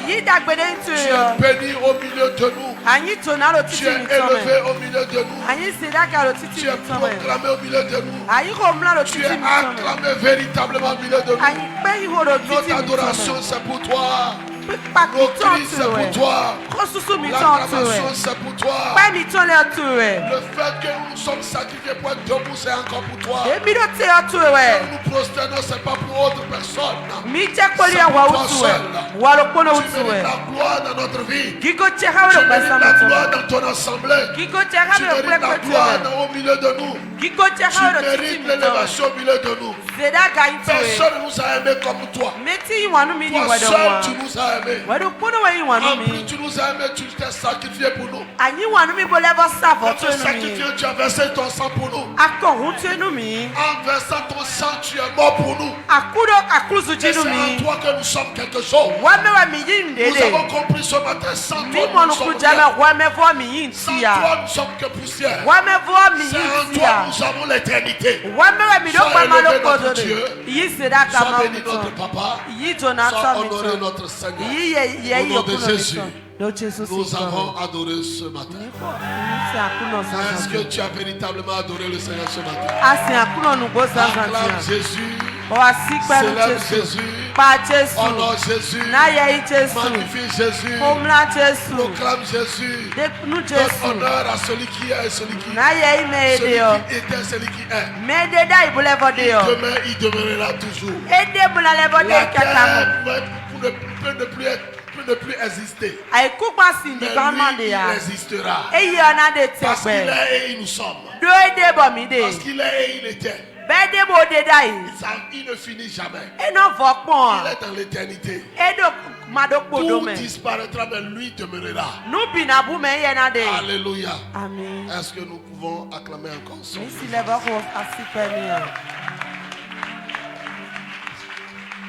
Tu es béni au milieu de nous. Tu es élevé au milieu de nous. Tu es proclamé au milieu de nous. Tu es acclamé véritablement au milieu de nous. Notre adoration c'est pour toi. Nos cris c'est pour toi. L'acclamation c'est pour toi. Le fait que nous sommes sacrifiés pour être debout c'est encore pour toi. Que nous prosternons c'est pas pour autre personne. C'est pour toi seul. Tu mérites la gloire dans notre vie. Tu mérites la gloire dans ton assemblée. Tu mérites la gloire au milieu de nous. Tu mérites l'élévation au milieu de nous. Personne ne nous a aimés comme toi. Toi seul tu nous as aimés. En plus tu nous as aimés, tu t'es sacrifié pour nous. Tu t'es sacrifié, tu as versé ton sang pour nous. En versant ton sang, tu es mort pour nous. Et c'est en toi que nous sommes quelque chose. Nous avons compris ce matin, sans toi nous sommes rien. Sans toi nous sommes que poussière. C'est en toi nous avons l'éternité. Sois élevé notre Dieu. Sois béni notre Papa. Sois honoré notre Seigneur. Au nom de Jésus. Nous avons adoré ce matin. Est-ce que tu as véritablement adoré le Seigneur ce matin? Acclame Jésus. Célèbre Jésus. Honore Jésus. Magnifie Jésus. Proclame Jésus. Donne honneur à celui qui est et celui qui est. Celui qui était, celui qui est. Demain, il demeurera toujours. La terre peut ne plus exister. Mais lui, il existera. Parce qu'il est et il nous sommes. Parce qu'il est et il était. Il ne finit jamais. Il est dans l'éternité. Tout disparaîtra, mais lui demeurera. Alléluia. Est-ce que nous pouvons acclamer encore son nom?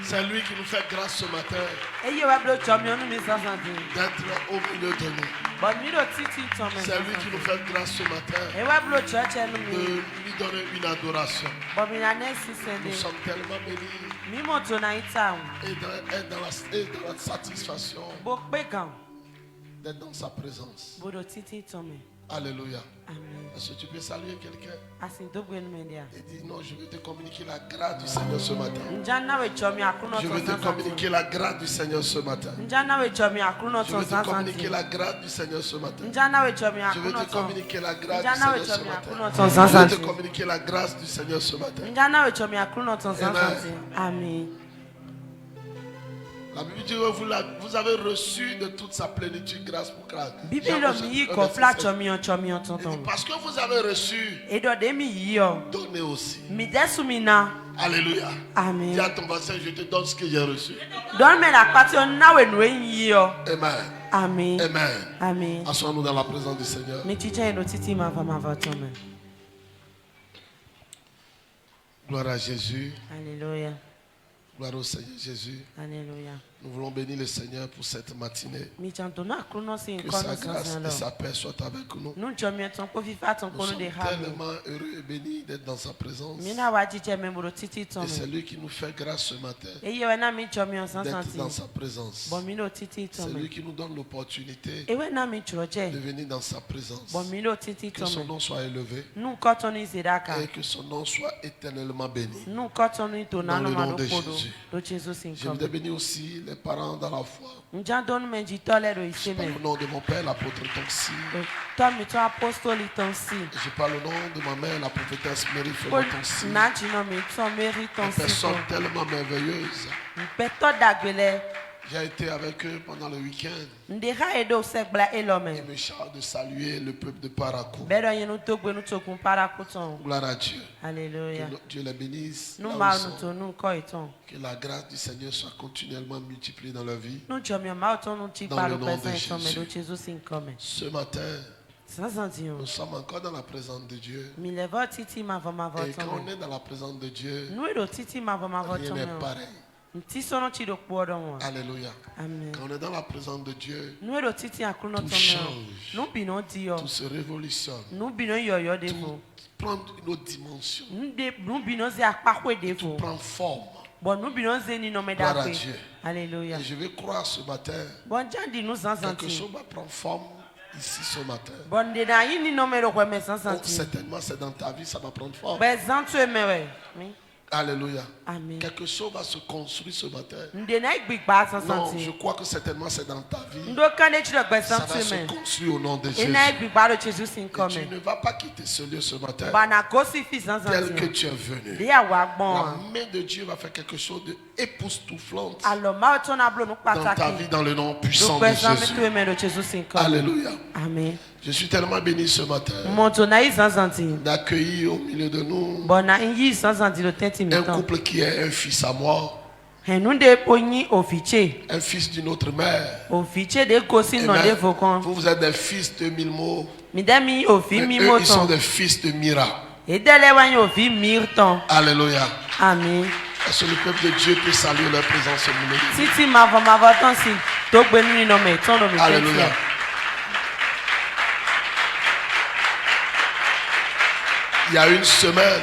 C'est lui qui nous fait grâce ce matin d'être au milieu de nous. C'est lui qui nous fait grâce ce matin de lui donner une adoration. Nous sommes tellement bénis et dans la satisfaction d'être dans sa présence. Alléluia. Est-ce que tu peux saluer quelqu'un et dire non, je veux te communiquer la grâce du Seigneur ce matin. Je veux te communiquer la grâce du Seigneur ce matin. Je veux te communiquer la grâce du Seigneur ce matin. Je veux te communiquer la grâce du Seigneur ce matin. Je veux te communiquer la grâce du Seigneur ce matin. Amen. La Bible dit que vous avez reçu de toute sa plénitude grâce pour grâce. Parce que vous avez reçu, donnez aussi. Alléluia. Amen. Dis à ton voisin, je te donne ce que j'ai reçu. Amen. Amen. Assoyons-nous dans la présence du Seigneur. Gloire à Jésus. Alléluia. Gloire au Seigneur Jésus. Alléluia. Nous voulons bénir le Seigneur pour cette matinée. Que sa grâce et sa paix soient avec nous. Nous sommes tellement heureux et bénis d'être dans sa présence. Et c'est lui qui nous fait grâce ce matin d'être dans sa présence. C'est lui qui nous donne l'opportunité de venir dans sa présence. Que son nom soit élevé et que son nom soit éternellement béni. Dans le nom de Jésus. Je voudrais bénir aussi les parents dans la foi. Je parle au nom de mon père, l'apôtre Tonsi. Je parle au nom de ma mère, la prophétesse Mary Tonsi. Une personne tellement merveilleuse. J'ai été avec eux pendant le week-end. Il me charge de saluer le peuple de Parakou. Gloire à Dieu. Alléluia. Que Dieu les bénisse. Que la grâce du Seigneur soit continuellement multipliée dans leur vie. Dans le nom de Jésus. Ce matin, nous sommes encore dans la présence de Dieu. Et quand on est dans la présence de Dieu, rien n'est pareil. Alléluia. Amen. Quand on est dans la présence de Dieu, tout change, tout se révolutionne, tout prend une autre dimension, tout prend forme. Gloire à Dieu. Alléluia. Et je vais croire ce matin quelque chose va prendre forme ici ce matin. Oh, certainement c'est dans ta vie, ça va prendre forme. Alléluia. Amen. Quelque chose va se construire ce matin. Non, je crois que certainement c'est dans ta vie. Ça va se construire au nom de Jésus. Et tu ne vas pas quitter ce lieu ce matin tel que tu es venu. La main de Dieu va faire quelque chose d'époustouflant dans ta vie dans le nom puissant de Jésus. Alléluia. Amen. Je suis tellement béni ce matin d'accueillir au milieu de nous un couple qui est un fils à moi, un fils d'une autre mère. Vous êtes des fils de Milmo, mais eux, ils sont des fils de Mira. Alléluia. Amen. Est-ce que le peuple de Dieu peut saluer leur présence au milieu? Alléluia. Il y a une semaine,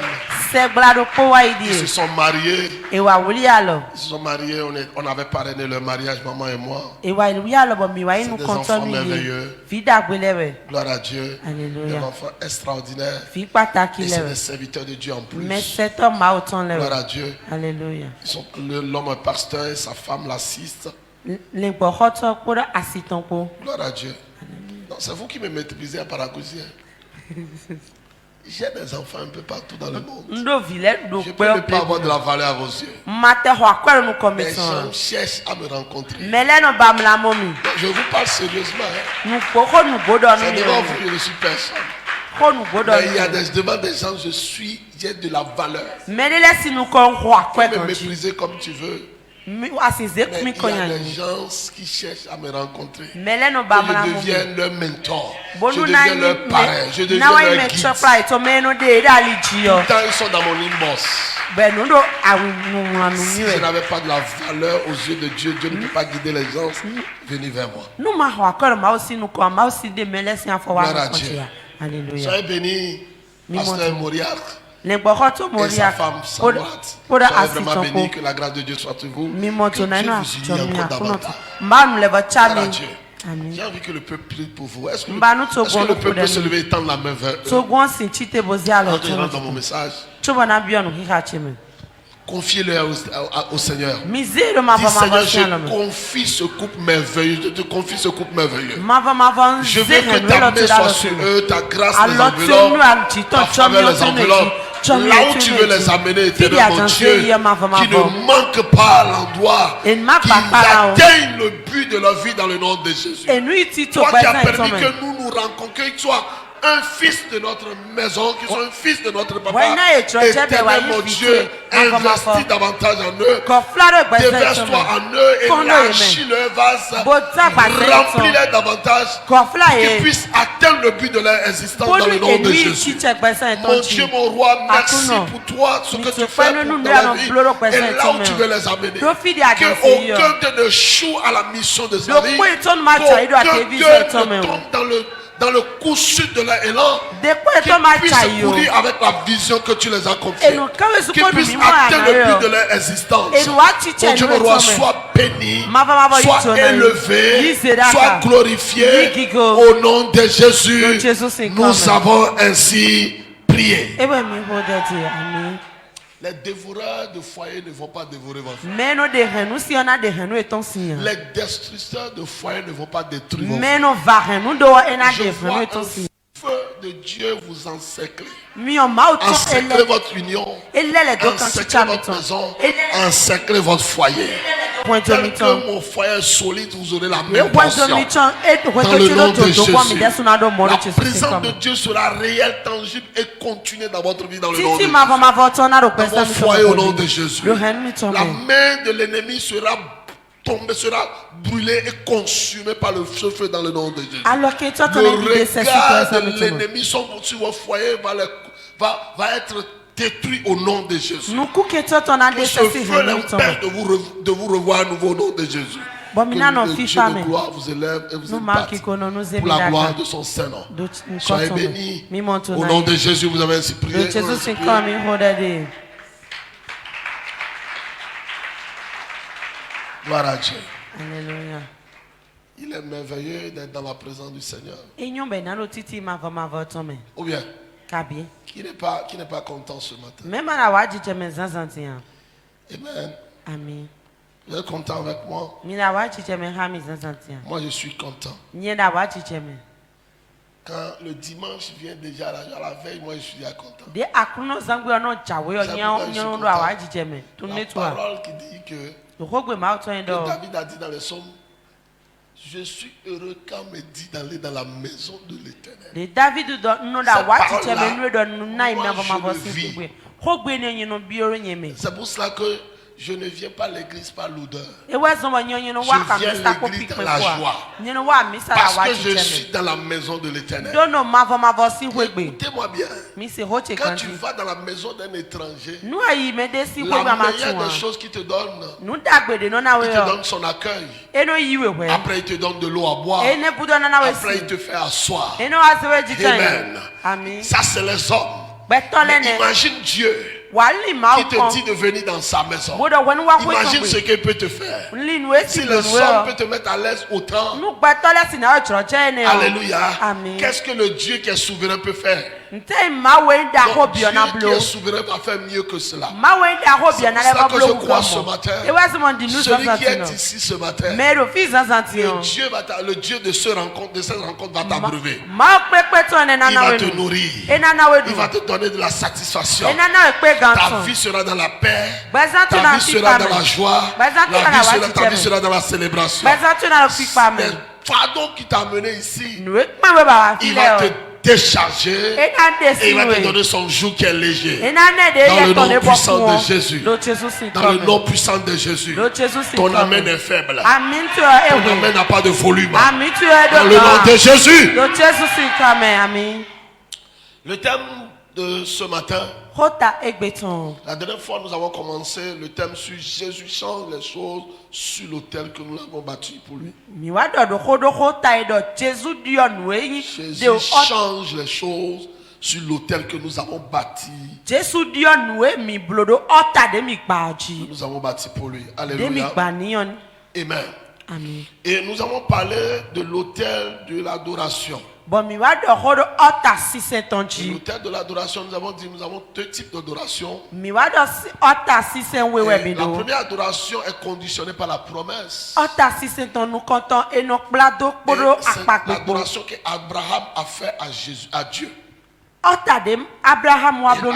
ils se sont mariés. Ils se sont mariés, on avait parrainé leur mariage, maman et moi. C'est des enfants merveilleux. Gloire à Dieu. Des enfants extraordinaires. Et c'est des serviteurs de Dieu en plus. Gloire à Dieu. L'homme est pasteur et sa femme l'assiste. Gloire à Dieu. C'est vous qui me méprisez à Paraguay. J'ai des enfants un peu partout dans le monde. Je peux ne pas avoir de la valeur à vos yeux. Les gens cherchent à me rencontrer. Je vous parle sérieusement. C'est devant vous que je ne suis personne. Mais il y a des demandes des gens, j'ai de la valeur. Tu peux me mépriser comme tu veux. Mais il y a des gens qui cherchent à me rencontrer. Que je devienne leur mentor. Je deviens leur parrain. Je deviens leur guide. Tout le temps, ils sont dans mon inbox. Si je n'avais pas de la valeur aux yeux de Dieu, Dieu ne peut pas guider les gens. Venez vers moi. Gloire à Dieu. Soyez bénis, Pasteur Moriarty. Et sa femme Samrat. Soyez vraiment bénis, que la grâce de Dieu soit sur vous. Que Dieu vous unisse encore davantage. J'ai envie que le peuple prie pour vous. Est-ce que le peuple peut se lever et tendre la main vers eux? Quand je rentre dans mon message, confiez-le au Seigneur. Dis Seigneur, je confie ce couple merveilleux. Je te confie ce couple merveilleux. Je veux que ta main soit sur eux, ta grâce les enveloppe, ta faveur les enveloppe. Là où tu veux les amener, éternel mon Dieu, qui ne manque pas à l'endroit, qui atteignent le but de leur vie dans le nom de Jésus. Toi qui as permis que nous nous rencontrions, que soit un fils de notre maison, qui soit un fils de notre papa, éternel mon Dieu, investis davantage en eux, déverse-toi en eux, élargis leur vase, remplis-les davantage, qu'ils puissent atteindre le but de leur existence dans le nom de Jésus. Mon Dieu, mon roi, merci pour toi, ce que tu fais pour leur vie, et là où tu veux les amener. Que aucun d'eux ne choue à la mission de sa vie, qu'aucun d'eux ne tombe dans le coup sud de leur élan, qu'ils puissent courir avec la vision que tu les as confiée, qu'ils puissent atteindre le but de leur existence. Mon Dieu, mon roi, sois béni, sois élevé, sois glorifié au nom de Jésus. Nous avons ainsi prié. Les dévoreurs de foyer ne vont pas dévorer votre foyer. Les destructeurs de foyer ne vont pas détruire votre foyer. Je vois un feu de Dieu vous encercler. Encercler votre union, encercler votre maison, encercler votre foyer. Tel que mon foyer est solide, vous aurez la même portion. Dans le nom de Jésus, la présence de Dieu sera réelle, tangible et continue dans votre vie dans le nom de Jésus. Dans votre foyer au nom de Jésus. La main de l'ennemi sera tombée, sera brûlée et consumée par le feu dans le nom de Jésus. Le regard de l'ennemi sur votre foyer va être détruit au nom de Jésus. Que ce feu l'empêche de vous revoir à nouveau au nom de Jésus. Que le Dieu de gloire vous élève et vous épate pour la gloire de son Saint-Nom. Soyez bénis. Au nom de Jésus, vous avez ainsi prié. Gloire à Dieu. Alléluia. Il est merveilleux d'être dans la présence du Seigneur. Ou bien, qui n'est pas content ce matin? Amen. Amen. Vous êtes content avec moi? Moi, je suis content. Quand le dimanche vient déjà à la veille, moi, je suis déjà content. La parole qui dit que David a dit dans les psaumes, je suis heureux quand on me dit d'aller dans la maison de l'Éternel. Cette parole-là, c'est pour cela que je ne viens pas à l'église par l'odeur. Je viens à l'église dans la joie. Parce que je suis dans la maison de l'Éternel. Écoutez-moi bien. Quand tu vas dans la maison d'un étranger, la meilleure des choses qu'il te donne, il te donne son accueil. Après, il te donne de l'eau à boire. Après, il te fait asseoir. Amen. Ça, c'est les hommes. Mais imagine Dieu qui te dit de venir dans sa maison. Imagine ce qu'il peut te faire. Si le sol peut te mettre à l'aise autant. Alléluia. Qu'est-ce que le Dieu qui est souverain peut faire? Donc, Dieu qui est souverain va faire mieux que cela. C'est pour ça que je crois ce matin. Celui qui est ici ce matin, le Dieu de cette rencontre va t'abreuver. Il va te nourrir. Il va te donner de la satisfaction. Ta vie sera dans la paix. Ta vie sera dans la joie. Ta vie sera dans la célébration. Le fardeau qui t'a amené ici, il va te décharger et il va te donner son joug qui est léger. Dans le nom puissant de Jésus. Dans le nom puissant de Jésus. Ton amen est faible. Ton amen n'a pas de volume. Dans le nom de Jésus. Le thème de ce matin, la dernière fois nous avons commencé le thème sur Jésus change les choses sur l'autel que nous avons bâti pour lui. Jésus change les choses sur l'autel que nous avons bâti. Nous avons bâti pour lui. Alléluia. Amen. Et nous avons parlé de l'autel de l'adoration. L'autel de l'adoration, nous avons dit, nous avons deux types d'adoration. La première adoration est conditionnée par la promesse. C'est l'adoration qu'Abraham a fait à Dieu. Et la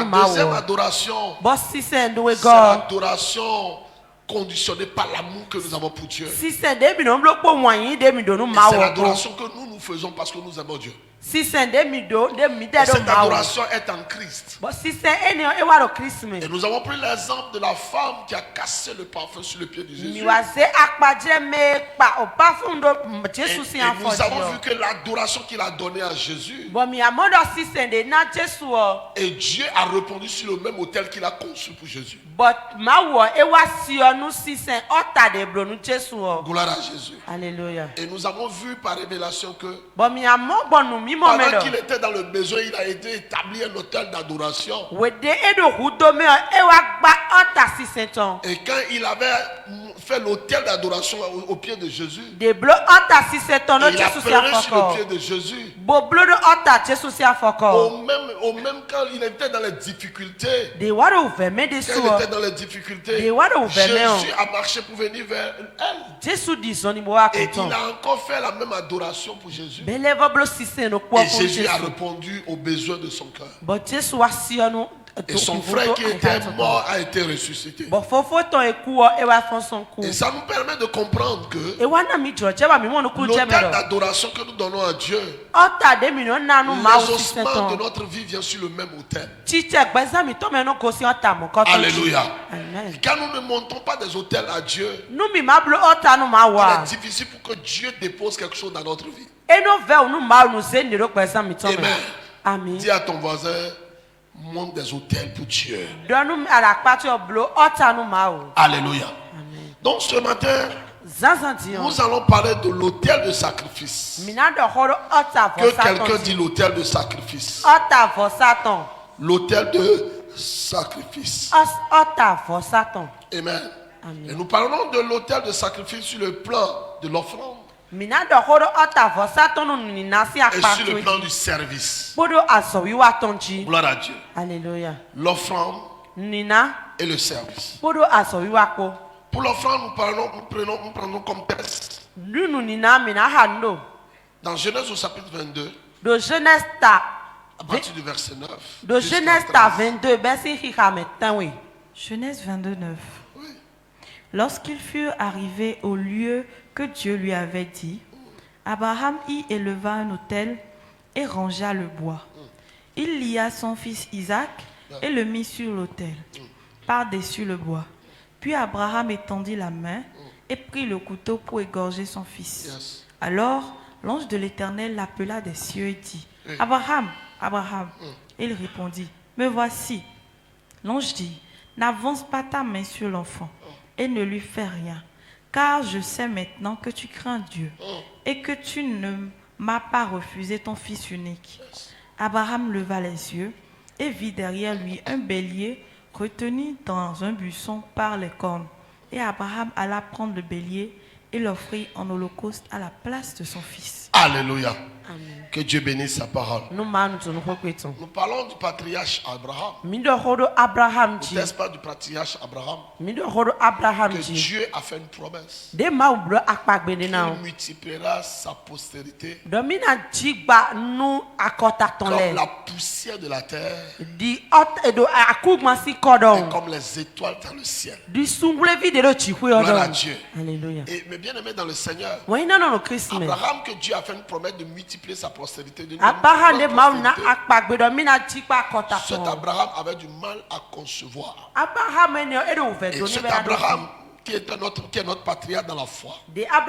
deuxième adoration, c'est l'adoration conditionnée par l'amour que nous avons pour Dieu. Et c'est l'adoration que nous faisons parce que nous aimons Dieu. Et cette adoration est en Christ. Et nous avons pris l'exemple de la femme qui a cassé le parfum sur le pied de Jésus. Et nous avons vu que l'adoration qu'il a donnée à Jésus, et Dieu a répondu sur le même autel qu'il a conçu pour Jésus. Gloire à Jésus. Alléluia. Et nous avons vu par révélation que pendant qu'il était dans le besoin, il a été établi un autel d'adoration. Et quand il avait fait l'autel d'adoration au pied de Jésus, il a pleuré sur le pied de Jésus. Au même quand il était dans les difficultés, Jésus a marché pour venir vers elle. Et il a encore fait la même adoration pour Jésus. Et Jésus a répondu aux besoins de son cœur. Et son frère qui était mort a été ressuscité. Et ça nous permet de comprendre que l'autel d'adoration que nous donnons à Dieu, l'exaucement de notre vie vient sur le même autel. Alléluia. Quand nous ne montons pas des autels à Dieu, il est difficile pour que Dieu dépose quelque chose dans notre vie. Amen. Dis à ton voisin, monte des autels pour Dieu. Alléluia. Donc ce matin, nous allons parler de l'autel de sacrifice. Que quelqu'un dit l'autel de sacrifice. L'autel de sacrifice. Amen. Et nous parlons de l'autel de sacrifice sur le plan de l'offrande. Et sur le plan du service. Gloire à Dieu. Alléluia. L'offrande et le service. Pour l'offrande, nous prenons comme texte. Dans Genèse au chapitre 22. À partir du verset 9. De Genèse 22, Genèse 22, 9. Oui. Lorsqu'ils furent arrivés au lieu que Dieu lui avait dit, Abraham y éleva un autel et rangea le bois. Il lia son fils Isaac et le mit sur l'autel, par-dessus le bois. Puis Abraham étendit la main et prit le couteau pour égorger son fils. Alors l'ange de l'Éternel l'appela des cieux et dit, Abraham, Abraham. Il répondit, me voici. L'ange dit, n'avance pas ta main sur l'enfant et ne lui fais rien, car je sais maintenant que tu crains Dieu et que tu ne m'as pas refusé ton fils unique. Abraham leva les yeux et vit derrière lui un bélier retenu dans un buisson par les cornes. Et Abraham alla prendre le bélier et l'offrit en holocauste à la place de son fils. Alléluia. Amen. Que Dieu bénisse sa parole. Nous parlons du patriarche Abraham. N'est-ce pas du patriarche Abraham? Que Dieu a fait une promesse. Il multipliera sa postérité comme la poussière de la terre et comme les étoiles dans le ciel. Gloire à Dieu. Alléluia. Et mes bien-aimés dans le Seigneur, Abraham, que Dieu a fait une promesse de multiplier sa postérité. Cet Abraham avait du mal à concevoir. Et cet Abraham, qui est notre patriarche dans la foi, a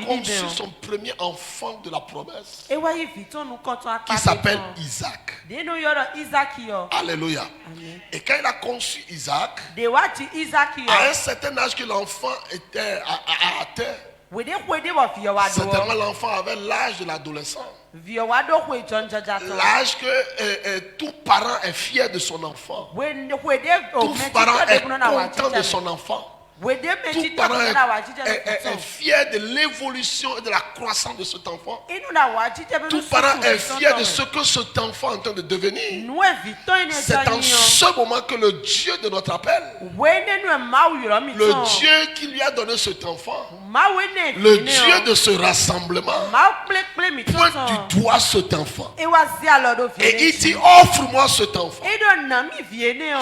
conçu son premier enfant de la promesse, qui s'appelle Isaac. Alléluia. Et quand il a conçu Isaac, à un certain âge que l'enfant était à terre, certainement l'enfant avait l'âge de l'adolescent. L'âge que tout parent est fier de son enfant. Tout parent est content de son enfant. Tout parent est fier de l'évolution et de la croissance de cet enfant. Tout parent est fier de ce que cet enfant est en train de devenir. C'est en ce moment que le Dieu de notre appel, le Dieu qui lui a donné cet enfant, le Dieu de ce rassemblement, pointe du doigt cet enfant. Et il dit, offre-moi cet enfant.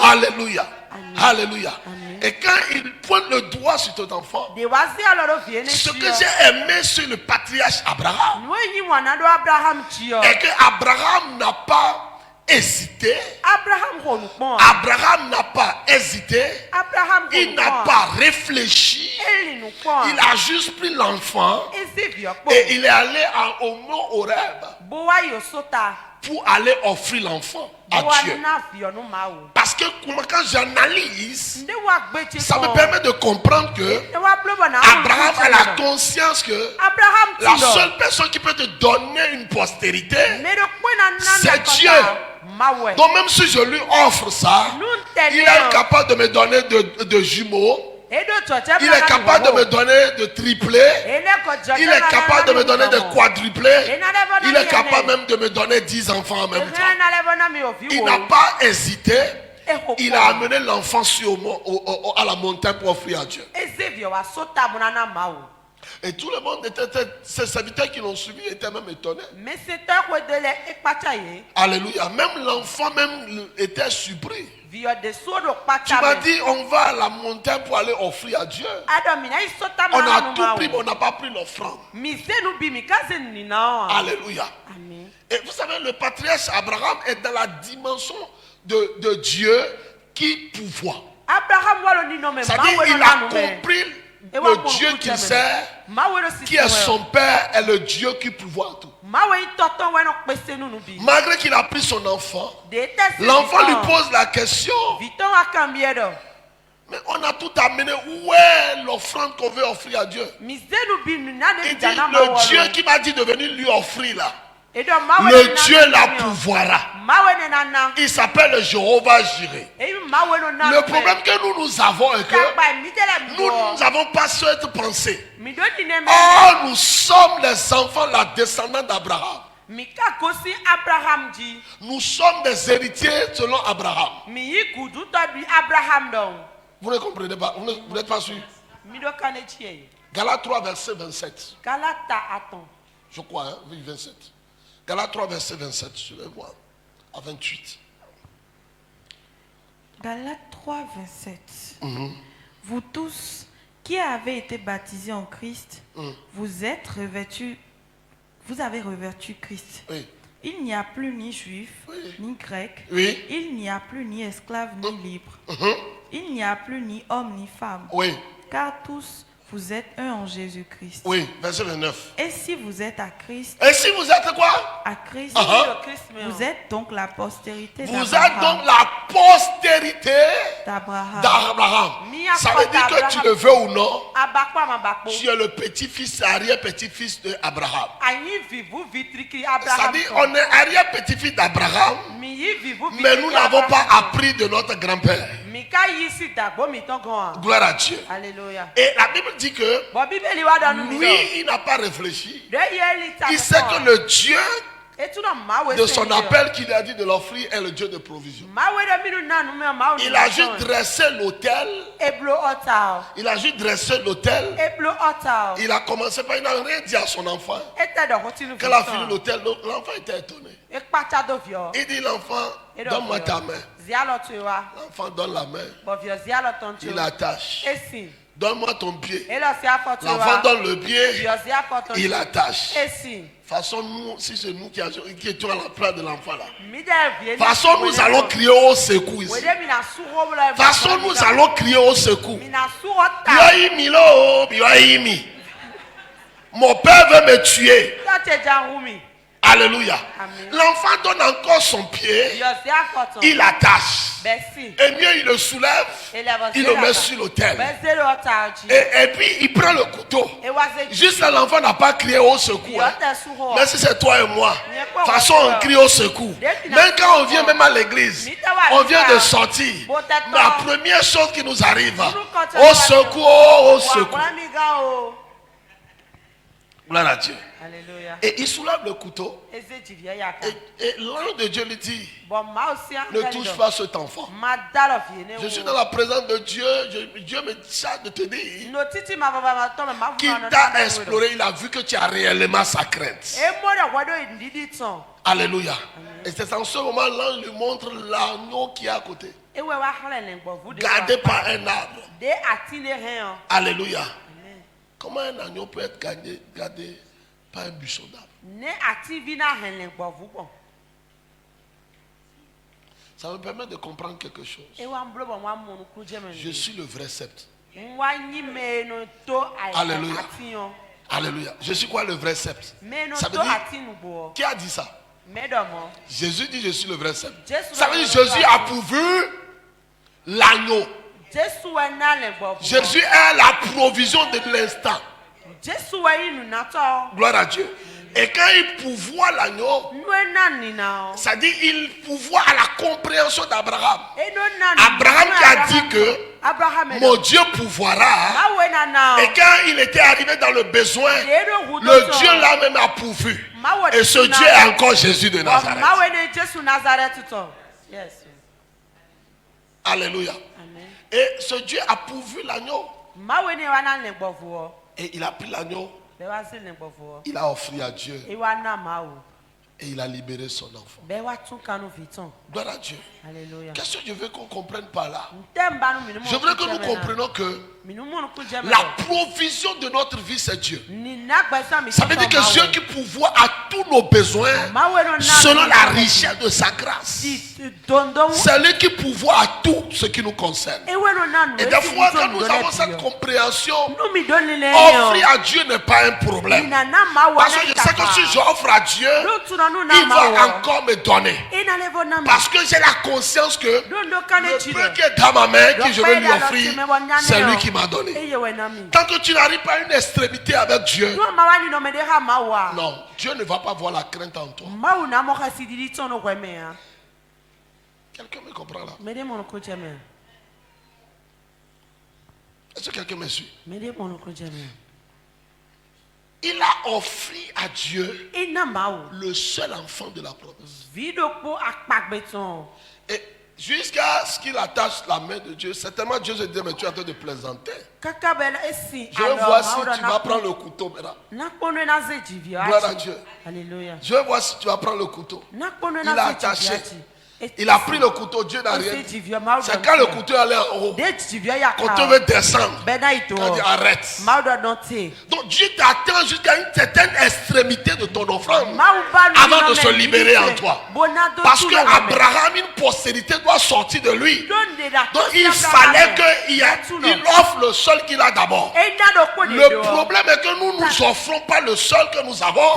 Alléluia. Alléluia. Et quand il pointe le doigt sur ton enfant, ce que j'ai aimé sur le patriarche Abraham, est que Abraham n'a pas hésité. Abraham n'a pas hésité. Il n'a pas réfléchi. Il a juste pris l'enfant et il est allé au mont Horeb pour aller offrir l'enfant à Dieu. Parce que quand j'analyse, ça me permet de comprendre que Abraham a la conscience que la seule personne qui peut te donner une postérité, c'est Dieu. Donc même si je lui offre ça, il est capable de me donner de jumeaux. Il est capable de me donner de triplés. Il est capable de me donner de quadruplés. Il est capable même de me donner 10 enfants en même temps. Il n'a pas hésité. Il a amené l'enfant à la montagne pour offrir à Dieu. Et tout le monde ses serviteurs qui l'ont suivi étaient même étonnés. Alléluia. Même l'enfant était surpris. Tu m'as dit on va à la montagne pour aller offrir à Dieu. On a tout pris mais on n'a pas pris l'offrande. Alléluia. Et vous savez, le patriarche Abraham est dans la dimension de Dieu qui pourvoit. C'est-à-dire il a compris le Dieu qu'il sert, qui est son père, est le Dieu qui pourvoit tout. Malgré qu'il a pris son enfant, l'enfant lui pose la question, mais on a tout amené, où est l'offrande qu'on veut offrir à Dieu? Il dit, le Dieu qui m'a dit de venir lui offrir là, le Dieu la pourvoira. Il s'appelle Jéhovah Jireh. Le problème que nous avons est que nous n'avons pas cette pensée. Oh, nous sommes les enfants, la descendance d'Abraham. Nous sommes des héritiers selon Abraham. Vous ne comprenez pas, vous n'êtes pas sûr. Galates 3, verset 27. Je crois, hein, oui, 27. Galates 3, verset 27, je vais voir. À 28. Galates 3, 27. Vous tous qui avez été baptisés en Christ, vous avez revêtu Christ. Oui. Il n'y a plus ni juif, ni grec. Oui. Il n'y a plus ni esclave, ni libre. Il n'y a plus ni homme, ni femme. Oui. Car tous, vous êtes un en Jésus-Christ. Oui, verset 29. Et si vous êtes à Christ. Et si vous êtes quoi? À Christ. Vous êtes donc la postérité d'Abraham. Vous êtes donc la postérité d'Abraham. Ça veut dire que tu le veux ou non, tu es le petit-fils, arrière-petit-fils d'Abraham. Ça veut dire on est arrière-petit-fils d'Abraham, mais nous n'avons pas appris de notre grand-père. Gloire à Dieu. Alléluia. Et la Bible dit que lui, il n'a pas réfléchi. Il sait que le Dieu de son appel qu'il a dit de l'offrir est le Dieu de provision. Il a juste dressé l'autel. Il a juste dressé l'autel. Il a commencé par, il n'a rien dit à son enfant. Quand il a fini l'autel, l'enfant était étonné. Il dit, l'enfant, donne-moi ta main. L'enfant donne la main. Il attache. Donne-moi ton pied. L'enfant donne le pied. Il attache. De toute façon, nous, si c'est nous qui étions à la place de l'enfant là. De toute façon, nous allons crier au secours ici. De toute façon, nous allons crier au secours. Mon père veut me tuer. Alléluia. L'enfant donne encore son pied. Il attache. Et mieux, il le soulève. Il le met sur l'autel. Et puis, il prend le couteau. Juste là, l'enfant n'a pas crié au secours. Hein. Mais si c'est toi et moi, de toute façon, on crie au secours. Même quand on vient même à l'église, on vient de sortir. La première chose qui nous arrive, au secours, au secours. Gloire à Dieu. Alléluia. Et il soulève le couteau. Et l'ange de Dieu lui dit, ne touche pas cet enfant. Je suis dans la présence de Dieu. Dieu me charge de te dire qu'il t'a exploré. Il a vu que tu as réellement sa crainte. Alléluia. Et c'est en ce moment l'ange lui montre l'agneau qui est à côté, gardé par un arbre. Alléluia. Comment un agneau peut être gardé par un buisson d'arbre? Ça me permet de comprendre quelque chose. Je suis le vrai sceptre. Alléluia. Alléluia. Je suis quoi le vrai sceptre? Ça veut dire, qui a dit ça? Jésus dit je suis le vrai sceptre. Ça veut dire Jésus a pourvu l'agneau. Jésus est la provision de l'instant. Gloire à Dieu. Et quand il pourvoit l'agneau, ça dit il pourvoit à la compréhension d'Abraham. Abraham qui a dit que mon Dieu pourvoira. Et quand il était arrivé dans le besoin, le Dieu là même a pourvu. Et ce Dieu est encore Jésus de Nazareth. Alléluia. Et ce Dieu a pourvu l'agneau. Et il a pris l'agneau. Il a offert à Dieu. Et il a libéré son enfant. Gloire à Dieu. Qu'est-ce que je veux qu'on comprenne par là? Je voudrais que nous comprenions que la provision de notre vie, c'est Dieu. Ça veut dire que Dieu qui pourvoit à tous nos besoins selon la richesse de sa grâce. C'est lui qui pourvoit à tout ce qui nous concerne. Et des fois, quand nous avons cette compréhension, offrir à Dieu n'est pas un problème. Parce que je sais que si j'offre à Dieu, il va encore me donner. Parce que j'ai la conscience que le peu qui est dans ma main, que je vais lui offrir, c'est lui qui m'a donné. Tant que tu n'arrives pas à une extrémité avec Dieu, non, Dieu ne va pas voir la crainte en toi. Quelqu'un me comprend là? Est-ce que quelqu'un me suit? Il a offert à Dieu le seul enfant de la promesse. Et jusqu'à ce qu'il attache la main de Dieu, certainement Dieu se dit, mais tu es en train de plaisanter. Je veux voir si tu vas prendre le couteau maintenant. Gloire à Dieu. Alléluia. Je veux voir si tu vas prendre le couteau. Il a attaché. Il a pris le couteau, Dieu n'a rien dit. C'est quand le couteau allait en haut, quand tu veux descendre, quand tu arrêtes. Donc Dieu t'attend jusqu'à une certaine extrémité de ton offrande avant de se libérer en toi. Parce que Abraham, une postérité doit sortir de lui. Donc il fallait qu'il offre le sol qu'il a d'abord. Le problème est que nous nous offrons pas le sol que nous avons,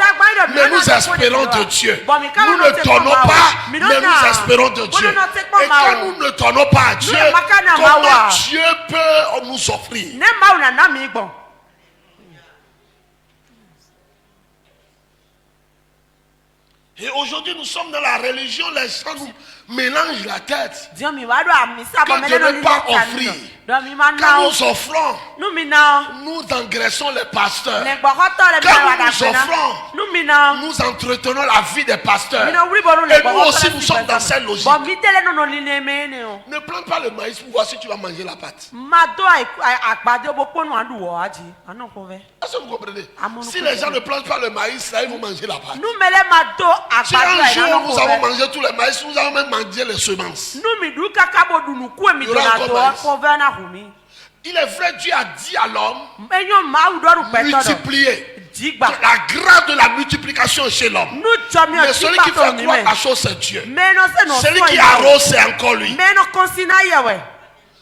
mais nous espérons de Dieu. Nous ne donnons pas, mais nous espérons de Dieu. Et quand nous ne donnons pas à Dieu, comment Dieu peut nous offrir? Et aujourd'hui nous sommes dans la religion, les gens nous mélangent la tête. Que Dieu ne pas offrir. Quand nous offrons, nous engraissons les pasteurs. Quand nous offrons, nous entretenons la vie des pasteurs. Et nous aussi nous sommes dans cette logique. Ne prends pas le maïs pour voir si tu vas manger la pâte. Est-ce que vous comprenez? Si les gens ne plantent pas le maïs, là ils vont manger la pâte. Si un jour nous avons mangé tous les maïs, nous avons même mangé les semences. Il est vrai, Dieu a dit à l'homme multiplier. La grâce de la multiplication chez l'homme. Mais celui qui fait croire la chose, c'est Dieu. Celui qui arrose, c'est encore lui.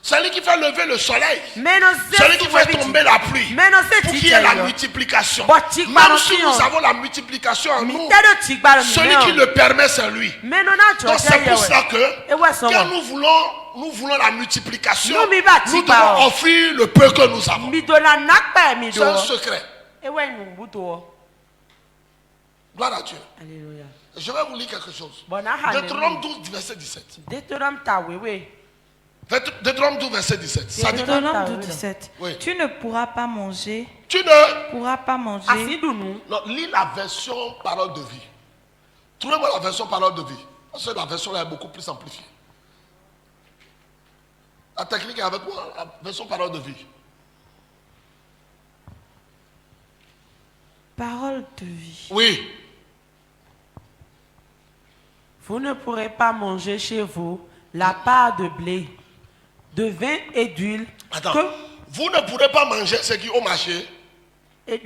Celui qui fait lever le soleil, celui qui fait tomber la pluie, pour qu'il y ait la multiplication. Même si nous avons la multiplication en nous, celui qui le permet, c'est lui. Donc c'est pour ça que quand nous voulons la multiplication, nous devons offrir le peu que nous avons. C'est un secret. Gloire à Dieu. Alléluia. Je vais vous lire quelque chose. Deutéronome 12, verset 17. Deutéronome 12, verset 17. Ça dit Deutéronome 12, 17. Oui. Tu ne pourras pas manger. Tu ne pourras pas manger. Non, lis la version parole de vie. Trouvez-moi la version parole de vie. Parce que la version là est beaucoup plus amplifiée. La technique est avec moi, la version parole de vie. Parole de vie. Oui. Vous ne pourrez pas manger chez vous la part de blé, de vin et d'huile. Attends. Vous ne pourrez pas manger ce qui est au marché. Vous ne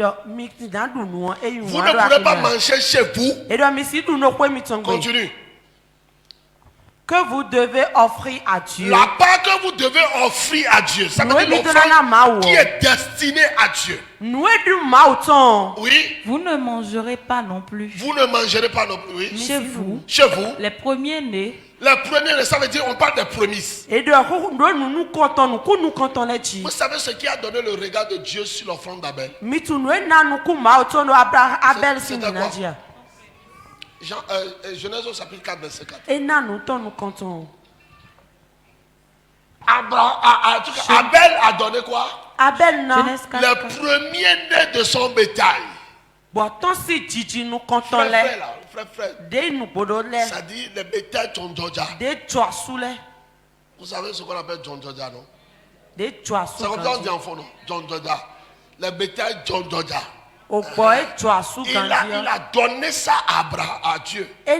pourrez pas manger chez vous. Continue. Que vous devez offrir à Dieu. La part que vous devez offrir à Dieu. Ça veut dire l'offrande qui est destinée à Dieu. Oui. Vous ne mangerez pas non plus. Vous ne mangerez pas non plus. Oui. Chez vous. Chez vous. Les premiers-nés. Les premiers-nés, ça veut dire on parle des prémices. Vous savez ce qui a donné le regard de Dieu sur l'offrande d'Abel? C'était quoi? Genèse au chapitre 4, verset 4. Abel a donné quoi? Le premier-né de son bétail. Frère, ça dit le bétail John Georgia. Vous savez ce qu'on appelle John Georgia, non? C'est comme ça on dit en fond, non? John Georgia. Le bétail John Georgia. Il a donné ça à Dieu. Et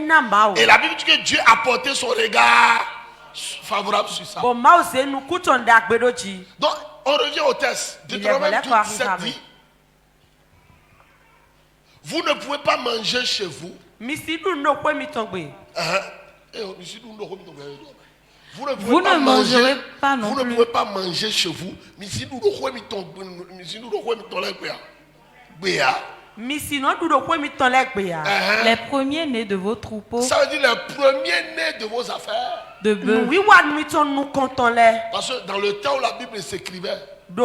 la Bible dit que Dieu a porté son regard favorable sur ça. Donc on revient au texte. Deutéronome 17 dit: vous ne pouvez pas manger chez vous. Vous ne mangerez pas non plus. Vous ne pouvez pas manger chez vous. Les premiers-nés de vos troupeaux. Ça veut dire les premiers-nés de vos affaires. De bœufs. Parce que dans le temps où la Bible s'écrivait, il n'y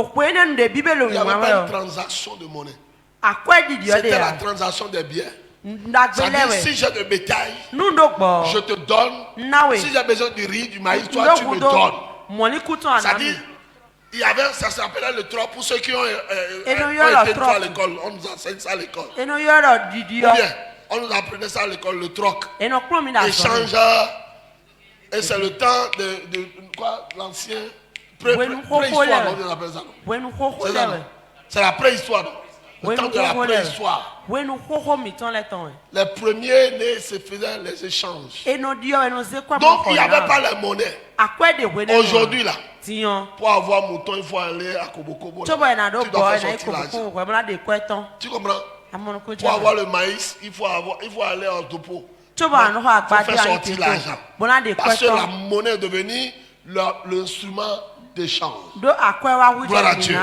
avait pas une transaction de monnaie. C'était la transaction des biens. C'est-à-dire, si j'ai de bétail, je te donne. Si j'ai besoin de riz, du maïs, toi tu me donnes. C'est-à-dire, il y avait, ça s'appelait le troc pour ceux qui ont été à l'école. On nous enseigne ça à l'école. Ou bien, on nous apprenait ça à l'école, le troc. Échangeur. Et c'est le temps de quoi, l'ancien préhistoire, on appelle ça. C'est la préhistoire. Le temps de la préhistoire. Les premiers nés se faisaient les échanges. Donc il n'y avait pas la monnaie. Aujourd'hui là, pour avoir mouton, il faut aller à Kobokobo. Tu dois faire sortir l'argent. Tu comprends? Pour avoir le maïs, il faut aller en dépôt. Pour faire sortir l'argent. Parce que la monnaie est devenue l'instrument d'échange. Gloire à Dieu.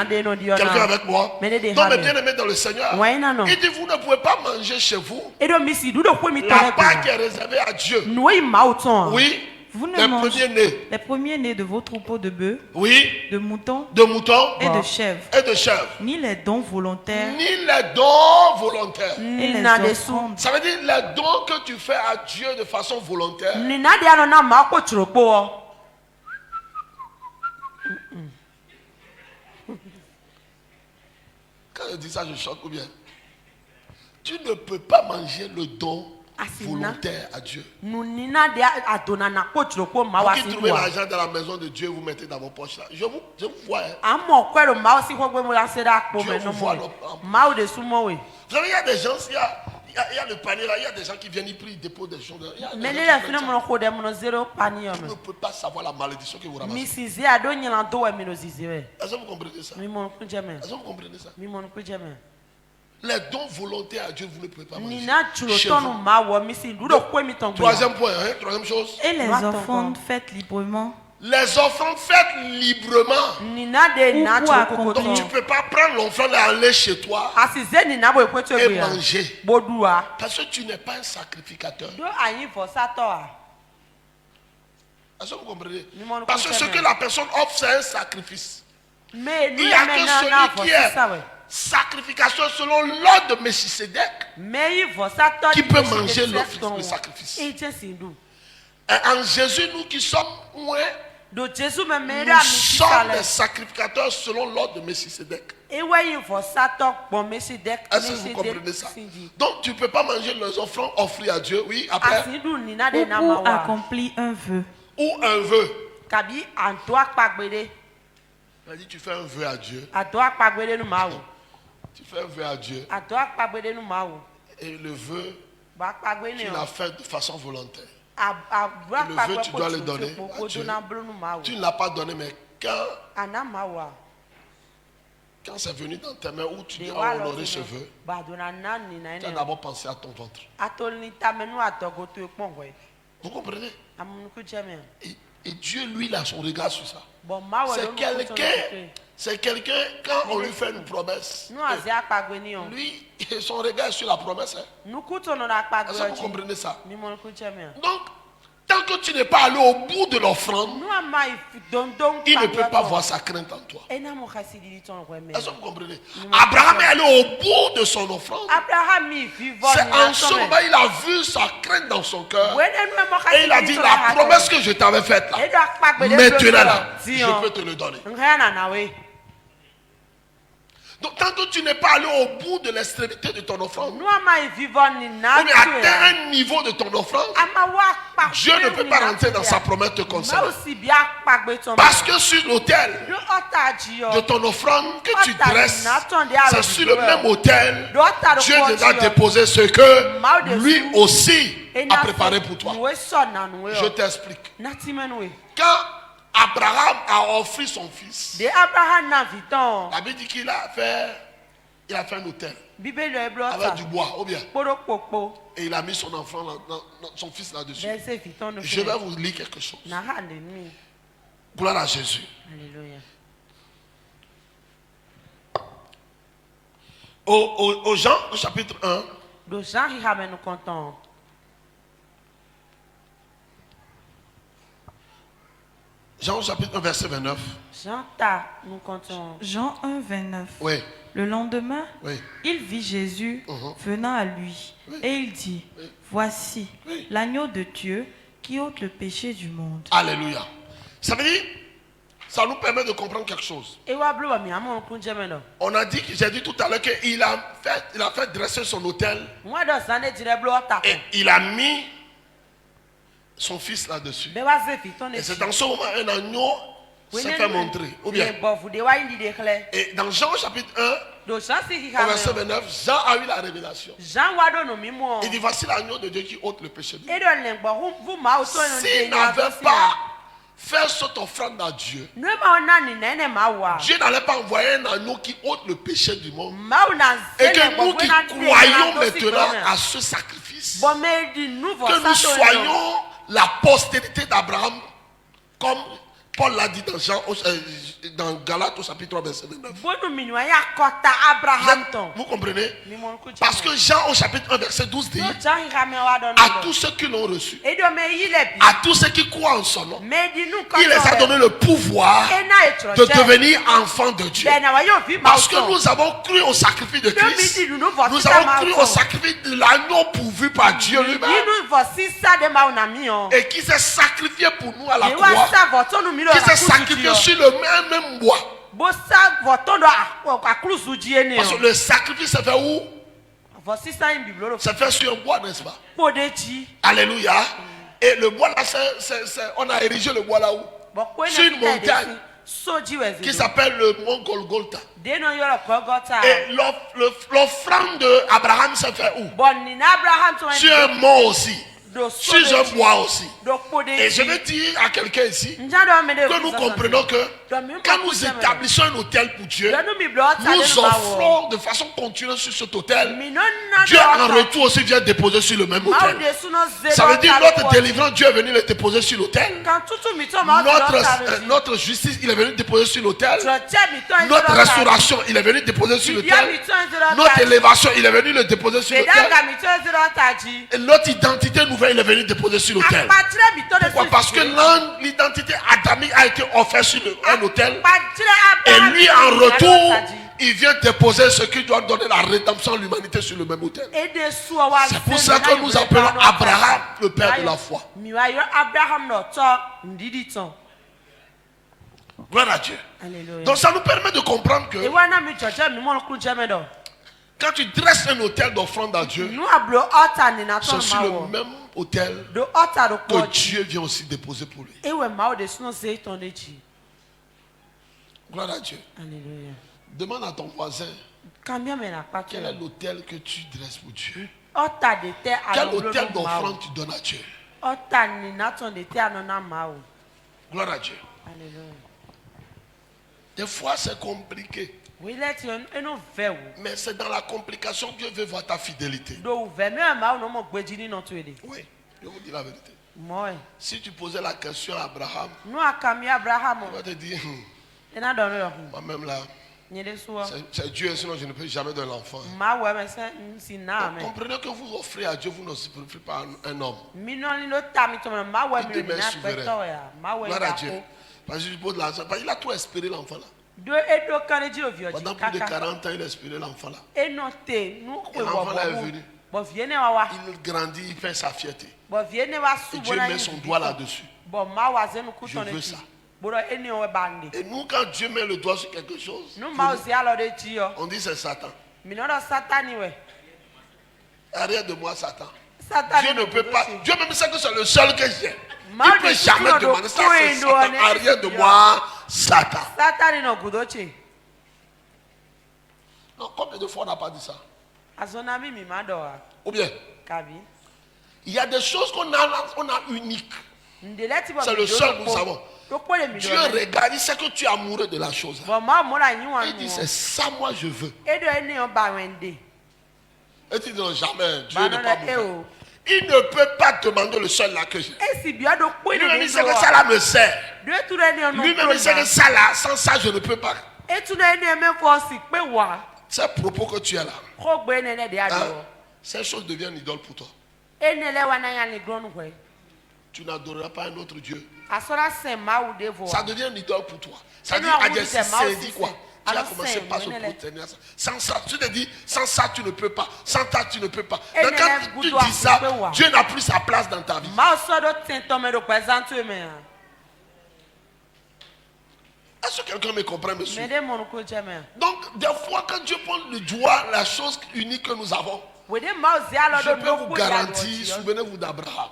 Quelqu'un avec moi? Donc, mes bien-aimés dans le Seigneur, il dit, vous ne pouvez pas manger chez vous la part qui est réservée à Dieu. Oui. Vous ne mangez les premiers-nés de vos troupeaux de bœufs, de moutons, et de chèvres, ni les dons volontaires, et les offrandes. Ça veut dire les dons que tu fais à Dieu de façon volontaire. Quand je dis ça, je choque ou bien. Tu ne peux pas manger le don volontaire à Dieu. Vous qui trouvez l'argent dans la maison de Dieu, vous mettez dans vos poches là. Je vous vois. Hein. Je vous vois. Vous savez, il y a des gens, il y a le panier là, il y a des gens qui viennent, ils prient, ils déposent des choses. Tu ne peux pas savoir la malédiction que vous ramassez. Est-ce que vous comprenez ça? Est-ce que vous comprenez ça? Les dons volontaires à Dieu, vous ne pouvez pas manger. Chez vous. Troisième point, troisième chose. Et les offrandes faites librement. Les offrandes faites librement. Donc tu ne peux pas prendre l'offrande et aller chez toi et manger. Parce que tu n'es pas un sacrificateur. Est-ce que vous comprenez? Parce que ce que la personne offre, c'est un sacrifice. Il n'y a que celui qui est sacrification selon l'ordre de Melchisédek qui peut manger le sacrifice. En Jésus, nous qui sommes nous sommes des sacrificateurs selon l'ordre de Melchisédek. Est-ce que vous comprenez ça? Donc tu ne peux pas manger les offrandes offrées à Dieu, oui, après. Ou accomplir un vœu. Ou un vœu. Tu fais un vœu à Dieu. Tu fais un vœu à Dieu. Et le vœu, tu l'as fait de façon volontaire. Le vœu, tu dois le donner à Dieu. Tu ne l'as pas donné, mais quand c'est venu dans tes mains où tu dois honorer ce vœu, tu as d'abord pensé à ton ventre. Vous comprenez? Et Dieu, lui, il a son regard sur ça. C'est quelqu'un, quand on lui fait une promesse, lui, son regard est sur la promesse. Est-ce que vous comprenez ça? Donc, tant que tu n'es pas allé au bout de l'offrande, il ne peut pas voir sa crainte en toi. Est-ce que vous comprenez? Abraham est allé au bout de son offrande. C'est en ce moment il a vu sa crainte dans son cœur. Et il a dit, la promesse que je t'avais faite là, maintenant là, je peux te le donner. Donc tant que tu n'es pas allé au bout de l'extrémité de ton offrande, ou atteint un niveau de ton offrande, Dieu ne peut pas rentrer dans sa promesse te concernant. Parce que sur l'autel de ton offrande que tu dresses, c'est sur le même autel, Dieu déjà déposé ce que lui aussi a préparé pour toi. Je t'explique. Quand Abraham a offert son fils, la Bible dit qu'il a fait un autel avec du bois, ou bien. Et il a mis son enfant, son fils là-dessus. Je vais vous lire quelque chose. Gloire à Jésus. Alléluia. Au Jean, au chapitre 1. Do Jean, il ramène nous content. Jean chapitre 1 verset 29. Jean 1 29. Oui. Le lendemain, oui. il vit Jésus venant à lui et il dit, voici l'agneau de Dieu qui ôte le péché du monde. Alléluia. Ça veut dire, ça nous permet de comprendre quelque chose. On a dit, j'ai dit tout à l'heure qu'il a fait dresser son autel et il a mis son fils là-dessus. Et c'est dans ce moment un agneau s'est fait montrer. Ou bien. Et dans Jean chapitre 1, au verset 29, Jean a eu la révélation. Il dit, voici l'agneau de Dieu qui ôte le péché du monde. S'il n'avait pas fait cette offrande à Dieu, Dieu n'allait pas envoyer un agneau qui ôte le péché du monde. Et que nous qui croyons maintenant à ce sacrifice, que nous soyons la postérité d'Abraham, comme Paul l'a dit dans Galates au chapitre 3 verset 29. Vous comprenez? Parce que Jean au chapitre 1 verset 12 dit, à tous ceux qui l'ont reçu, à tous ceux qui croient en son nom, il les a donné le pouvoir de devenir enfants de Dieu. Parce que nous avons cru au sacrifice de Christ, nous avons cru au sacrifice de l'agneau pourvu par Dieu lui-même, et qui s'est sacrifié pour nous à la croix, qui s'est sacrifié sur le même bois. Parce que le sacrifice se fait où? Ça fait sur un bois, n'est-ce pas? Alléluia. Et le bois là, on a érigé le bois là où? Sur une montagne qui s'appelle le mont Golgotha. Et l'offrande d'Abraham se fait où? Sur un mont aussi. Sur un bois aussi. Et je vais dire à quelqu'un ici que nous comprenons que quand nous établissons un autel pour Dieu, nous offrons de façon continue sur cet autel. Dieu en retour aussi vient déposer sur le même autel. Ça veut dire notre délivrance, Dieu est venu le déposer sur l'autel. Notre justice, il est venu déposer sur l'autel. Notre restauration, il est venu déposer sur l'autel. Notre élévation, il est venu le déposer sur l'autel. Et notre identité nouvelle, il est venu déposer sur l'autel. Pourquoi? Parce que l'identité adamique a été offerte sur un autel. Et lui, en retour, il vient déposer ce qui doit donner la rédemption à l'humanité sur le même autel. C'est pour ça que nous appelons Abraham le père de la foi. Gloire à Dieu. Donc ça nous permet de comprendre que quand tu dresses un autel d'offrande à Dieu, c'est sur le même autel que Dieu vient aussi déposer pour lui. Gloire à Dieu. Alléluia. Demande à ton voisin quel est l'autel que tu dresses pour Dieu. Quel autel d'offrande tu donnes à Dieu. Gloire à Dieu. Alléluia. Des fois c'est compliqué. Mais c'est dans la complication que Dieu veut voir ta fidélité. Oui, je vous dis la vérité. Si tu posais la question à Abraham, il va te dire, moi-même là, c'est Dieu, sinon je ne peux jamais donner l'enfant. Comprenez que vous offrez à Dieu, vous n'offrez pas à un homme. Il demeure souverain. Gloire à Dieu. Parce que je pose l'argent, il a tout espéré l'enfant là. Pendant plus de 40 ans, il a espéré l'enfant là. Et l'enfant là est venu. Il grandit, il fait sa fierté. Et Dieu met son doigt là-dessus. Je veux ça. Et nous, quand Dieu met le doigt sur quelque chose, on dit c'est Satan. Arrière de moi, Satan. Dieu ne peut pas. Dieu même sait que c'est le seul que j'ai. Il ne peut jamais demander ça. C'est Satan. Arrière de moi, Satan. Non, combien de fois on n'a pas dit ça? Ou bien, il y a des choses qu'on a uniques. C'est le seul que nous savons. Dieu regarde, il sait que tu es amoureux de la chose. Il dit, c'est ça moi je veux. Et tu dis, non, jamais, Dieu n'est pas mauvais. Il ne peut pas demander le seul là que j'ai. Lui-même il sait que ça là me sert. Lui-même il sait que ça là, sans ça je ne peux pas. Ces propos que tu as là, ces choses deviennent idole pour toi. tu n'adoreras pas un autre Dieu. Ça devient un idole pour toi. Ça dit, c'est dit quoi? Tu as commencé par ce protéiner. Sans ça, tu te dis, sans ça, tu ne peux pas. Sans ça, tu ne peux pas. Donc, quand tu dis ça, Dieu n'a plus sa place dans ta vie. Est-ce que quelqu'un me comprend, monsieur? Donc, des fois, quand Dieu prend le doigt, la chose unique que nous avons, je peux vous garantir, souvenez-vous d'Abraham.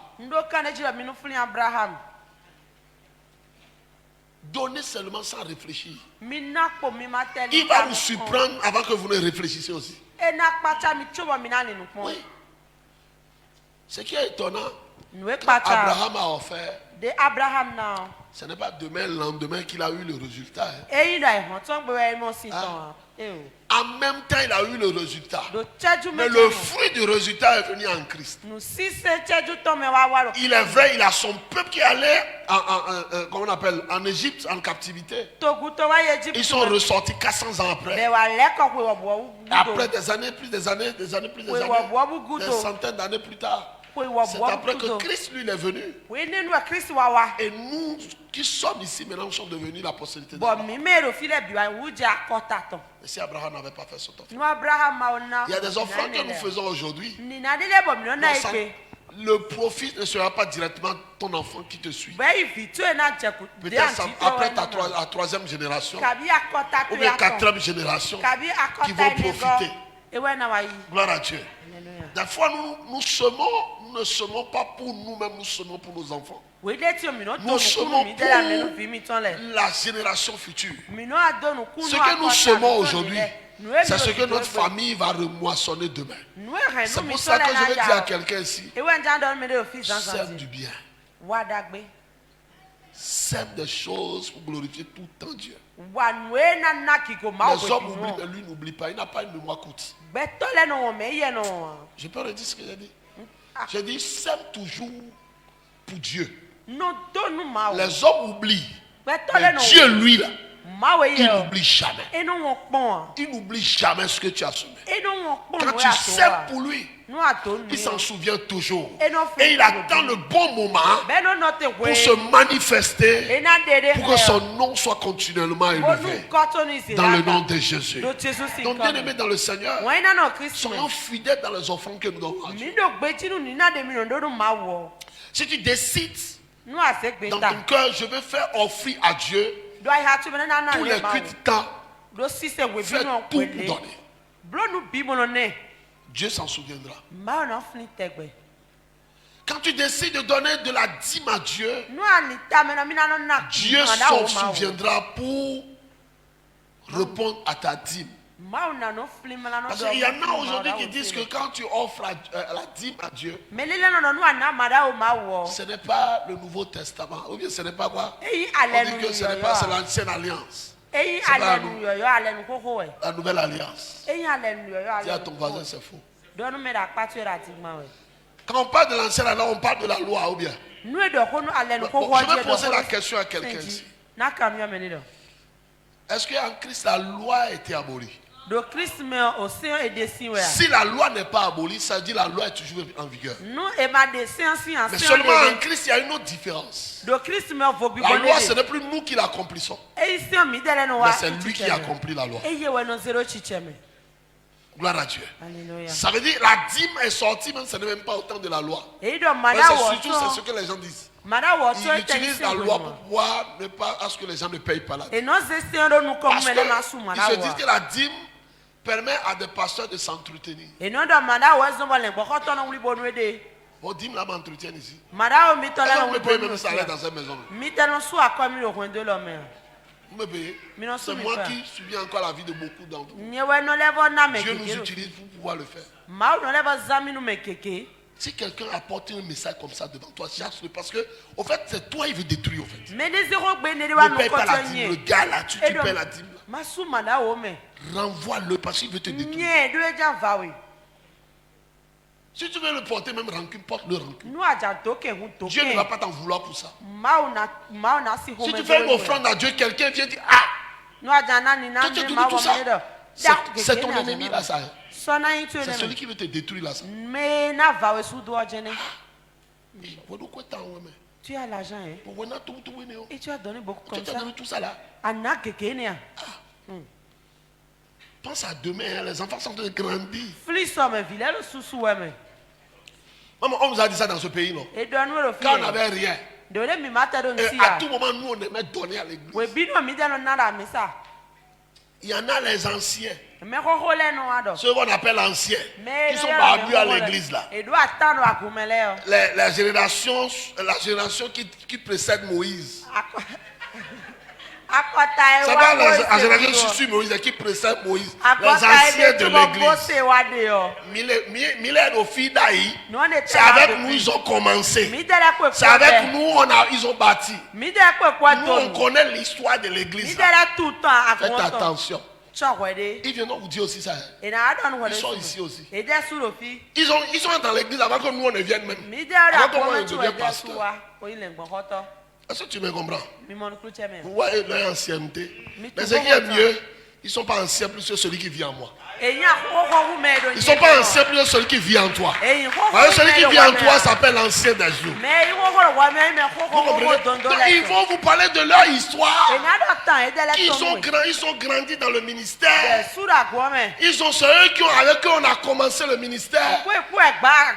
Donnez seulement sans réfléchir. Il va vous surprendre avant que vous ne réfléchissiez aussi. Oui. Ce qui est étonnant, Abraham a offert. Ce n'est pas demain, le lendemain qu'il a eu le résultat. En même temps, il a eu le résultat. Mais le fruit du résultat est venu en Christ. Il est vrai, il a son peuple qui allait comment on appelle, en Égypte, en captivité. Ils sont ressortis 400 ans après. Après des années, plus des années, des années, plus des années. Des centaines d'années plus tard. C'est après que Christ, lui, il est venu. Et nous qui sommes ici, maintenant, nous sommes devenus la postérité d'Abraham. Et si Abraham n'avait pas fait son offrande, il y a des offrandes que nous faisons aujourd'hui. Le profit ne sera pas directement ton enfant qui te suit. Peut-être après la troisième génération, ou bien quatrième génération, qui vont profiter. Gloire à Dieu. Des fois, nous ne semons pas pour nous-mêmes, nous semons pour nos enfants. Nous semons pour la génération future. Ce que nous semons aujourd'hui, c'est ce que notre famille va remoissonner demain. C'est pour ça que je vais dire à quelqu'un ici, sème du bien. Sème des choses pour glorifier tout le temps Dieu. Les hommes oublient, mais lui n'oublie pas. Il n'a pas une mémoire courte. Je peux redire ce que j'ai dit. J'ai dit, sème toujours pour Dieu. Les hommes oublient. Mais Dieu, lui, là, il n'oublie jamais. Il n'oublie jamais ce que tu as semé. Quand tu sèmes pour lui, il s'en souvient toujours. Et il attend le bon moment pour se manifester, pour que son nom soit continuellement élevé. Dans le nom de Jésus. Donc, bien aimé dans le Seigneur, soyons fidèles dans les offrandes que nous donnons à Dieu. Si tu décides dans ton cœur, je veux faire offrir à Dieu tous les 8 ans, fais tout pour donner. Dieu s'en souviendra. Quand tu décides de donner de la dîme à Dieu, Dieu s'en souviendra pour répondre à ta dîme. Parce qu'il y en a aujourd'hui qui disent que quand tu offres la dîme à Dieu, ce n'est pas le Nouveau Testament. Ou bien ce n'est pas quoi? On dit que ce n'est pas, c'est l'ancienne alliance. C'est pas la nouvelle alliance. Dis à ton voisin, c'est faux. Quand on parle de l'ancienne alliance, on parle de la loi ou bien? Bon, je vais poser la question à quelqu'un ici. Est-ce qu'en Christ la loi a été abolie? Si la loi n'est pas abolie, ça dit la loi est toujours en vigueur. Mais seulement en Christ, il y a une autre différence. La loi, ce n'est plus nous qui l'accomplissons, mais c'est lui qui accomplit la loi. Gloire à Dieu. Alléluia. Ça veut dire la dîme est sortie, même ce n'est même pas au temps de la loi. C'est surtout ce que les gens disent. Ils utilisent la loi pour pouvoir ne pas à ce que les gens ne payent pas la dîme. Parce qu'ils se disent que la dîme permet à des pasteurs de s'entretenir. Vos dîmes là m'entretiennent ici. Vous me payez même salaire dans cette maison. Vous me payez. C'est moi qui subis encore la vie de beaucoup d'entre vous. Dieu nous utilise pour pouvoir le faire. Si quelqu'un apporte un message comme ça devant toi, chasse-le parce que, au fait, c'est toi il veut détruire, au fait. Ne paye pas la dîme. Le gars là, tu payes la dîme là. Renvoie-le parce qu'il veut te détruire. Si tu veux le porter même rancune, porte-le rancune. Dieu ne va pas t'en vouloir pour ça. Si tu fais une offrande à Dieu, quelqu'un vient dire, ah, tu te dis tout ça. C'est ton ennemi là, ça. C'est celui qui veut te détruire là, ça. Tu as l'argent, hein? Et tu as donné beaucoup comme ça. Tu as donné tout ça là. Pense à demain, les enfants sont en train de grandir. Maman, on nous a dit ça dans ce pays, non? Quand on n'avait rien. Et à tout moment, nous, on aimait donner à l'église. Il y en a les anciens. Ceux qu'on appelle anciens. Qui sont barbus à l'église là. La génération qui précède Moïse. C'est pas la génération sur Moïse qui précède Moïse. Les anciens de l'église. Milène aux filles d'Aïe. C'est avec nous ils ont commencé. C'est avec nous ils ont bâti. Nous on connaît l'histoire de l'église. Faites attention. Ils viennent vous dire aussi ça. Ils sont ici aussi. Ils sont dans l'église avant que nous on ne vienne même. Avant que moi je devienne pasteur. Est-ce que tu me comprends? Vous voyez leur ancienneté. Mais ce qui est mieux, ils ne sont pas anciens plus que celui qui vit en moi. Ils ne sont pas anciens plus que celui qui vit en toi. Celui qui vit en toi s'appelle l'ancien des jours. Ils vont vous parler de leur histoire. Ils sont grandis dans le ministère. Ils ont ceux avec eux on a commencé le ministère.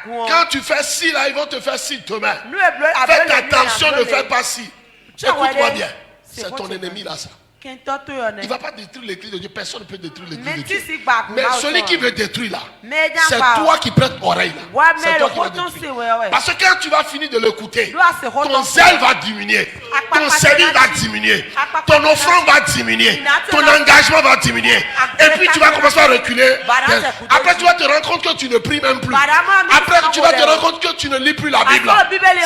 Quand tu fais ci là, ils vont te faire ci demain. Faites attention, ne faites pas ci. Écoute-moi bien. C'est ton ennemi là ça. Il ne va pas détruire l'église de Dieu. Personne ne peut détruire l'église de Dieu. Mais celui qui veut détruire là, c'est toi qui prêtes oreille là. C'est toi qui vas détruire. Parce que quand tu vas finir de l'écouter, ton zèle va diminuer. Ton service va diminuer. Ton offrande va diminuer. Ton engagement va diminuer. Et puis tu vas commencer à reculer. Après tu vas te rendre compte que tu ne pries même plus. Après tu vas te rendre compte que tu ne lis plus la Bible.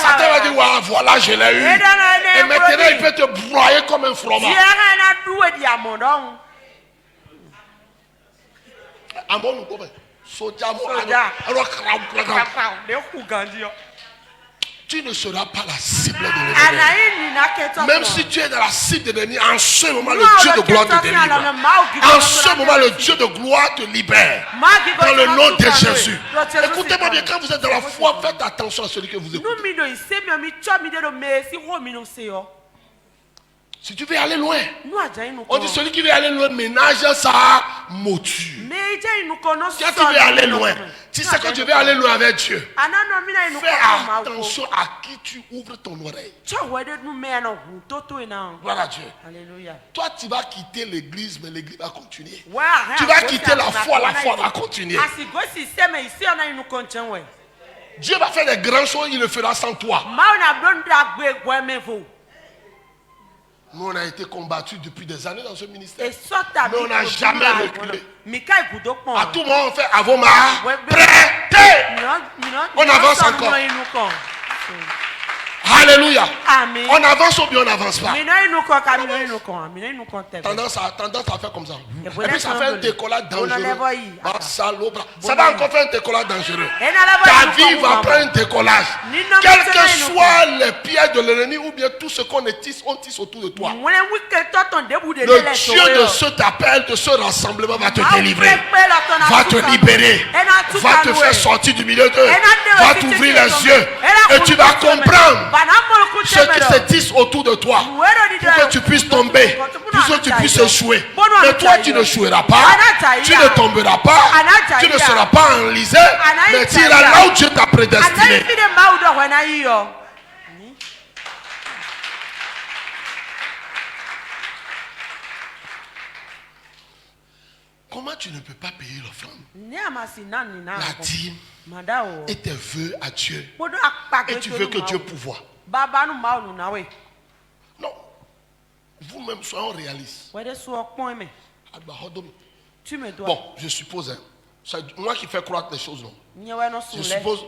Satan va dire voilà je l'ai eu. Et maintenant il peut te broyer comme un fromage. Tu ne seras pas la cible de l'ennemi. Même si tu es dans la cible de l'ennemi, en ce moment le Dieu de gloire te délivre. En ce moment le Dieu de gloire te libère. Dans le nom de Jésus. Écoutez-moi bien, quand vous êtes dans la foi, faites attention à celui que vous écoutez. Si tu veux aller loin, on dit celui qui veut aller loin ménage sa moture. Si tu veux aller loin, tu sais que tu veux aller loin avec Dieu. Fais attention à qui tu ouvres ton oreille. Voilà Dieu. Alléluia. Toi tu vas quitter l'église, mais l'église va continuer. Tu vas quitter la foi va continuer. Dieu va faire des grandes choses, il le fera sans toi. Nous, on a été combattus depuis des années dans ce ministère. Mais on n'a jamais reculé. À tout moment, on fait Avoma, prêtez. On avance encore. Alléluia. Amen. On avance ou bien on n'avance pas. Tendance à faire comme ça. Et puis ça fait un décollage dangereux. Ça va encore faire un décollage dangereux. Ta vie va prendre un décollage. Quels que soient les pièges de l'ennemi ou bien tout ce qu'on tisse autour de toi. Le Dieu de cet appel, de ce rassemblement va te délivrer. Va te libérer. Va te faire sortir du milieu d'eux. Va t'ouvrir les yeux. Et tu vas comprendre ceux qui se tissent autour de toi pour que tu puisses tomber, pour que tu puisses échouer. Mais toi tu n'échoueras pas, tu ne tomberas pas, tu ne seras pas enlisé, mais tu iras là où Dieu t'a prédestiné. Comment tu ne peux pas payer l'offrande, la dîme et tes vœux à Dieu, et tu veux que Dieu pourvoie? Non. Vous-même, soyons réalistes. Bon, je suppose, c'est moi qui fais croître les choses, non? Je suppose,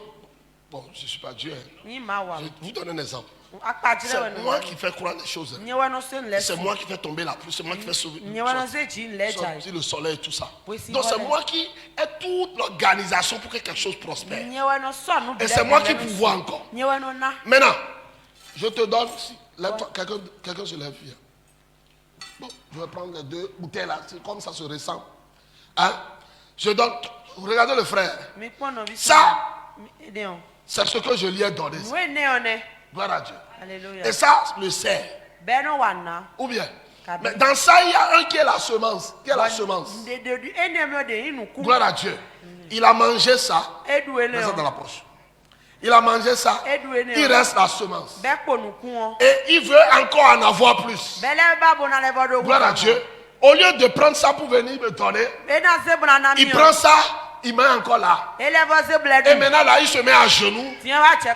bon, je ne suis pas Dieu. Je vais vous donner un exemple. C'est moi qui fais croître les choses. C'est moi qui fais tomber la pluie. C'est moi qui fais sortir le soleil et tout ça. Donc c'est moi qui ai toute l'organisation pour que quelque chose prospère. Et c'est moi qui pourvois encore. Maintenant, je te donne, quelqu'un se lève. Bon, je vais prendre les deux bouteilles là, c'est comme ça se ressemble. Hein? Je donne, regardez le frère. Ça, c'est ce que je lui ai donné. Gloire à Dieu. Alléluia. Et ça, le sert. Ou bien. Mais dans ça, il y a un qui est la semence. Qui est la semence. Gloire à Dieu. Il a mangé ça. Mets ça dans la poche. Il a mangé ça. Il reste la semence. Et il veut encore en avoir plus. Gloire à Dieu. Au lieu de prendre ça pour venir me donner, il prend ça. Il met encore là. Et maintenant là, il se met à genoux.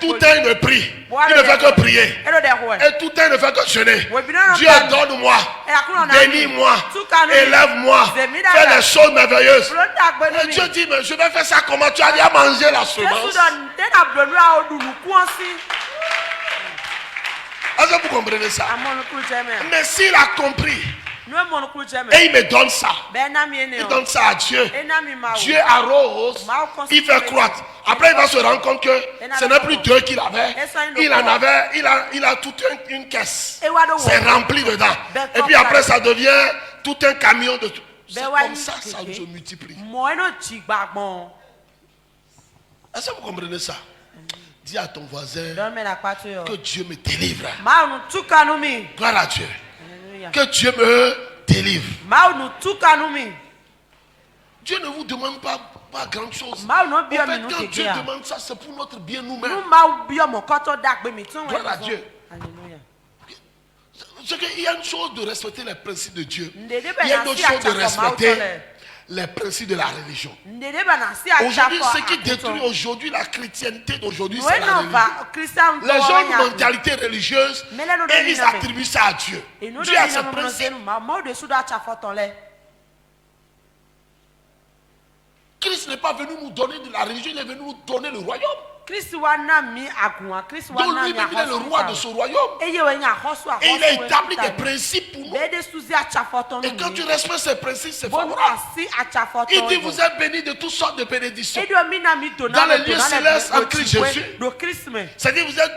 Tout un ne prie. Il ne fait que prier. Et tout un ne fait que jeûner. Dieu donne-moi. Bénis-moi. Élève-moi. Fais des choses merveilleuses. Et Dieu dit, mais je vais faire ça comment? Tu as déjà mangé la semence. Est-ce que vous comprenez ça? Mais s'il a compris, et il me donne ça. Il donne ça à Dieu. Dieu arrose. Il fait croître. Après, il va se rendre compte que ce n'est plus Dieu qu'il avait. Il en avait. Il a toute une caisse. C'est rempli dedans. Et puis après, ça devient tout un camion de tout. C'est comme ça, ça se multiplie. Est-ce que vous comprenez ça? Dis à ton voisin que Dieu me délivre. Gloire à Dieu. Que Dieu me délivre. Dieu ne vous demande pas grand chose. En fait, quand Dieu demande ça, c'est pour notre bien nous-mêmes. Gloire à Dieu. Il y a une chose de respecter les principes de Dieu. Il y a une autre chose de respecter les principes de la religion. Aujourd'hui, ce qui détruit aujourd'hui la chrétienté d'aujourd'hui, c'est la religion. Les gens ont une mentalité religieuse et ils attribuent ça à Dieu. Dieu a ses principes. Christ n'est pas venu nous donner de la religion, il est venu nous donner le royaume. Donc lui-même, il est le roi de ce royaume. Et il a établi des principes pour nous. Et quand tu respectes ces principes, c'est favorable. Il dit, vous êtes bénis de toutes sortes de bénédictions. Dans les lieux célestes en Christ Jésus. C'est-à-dire, vous êtes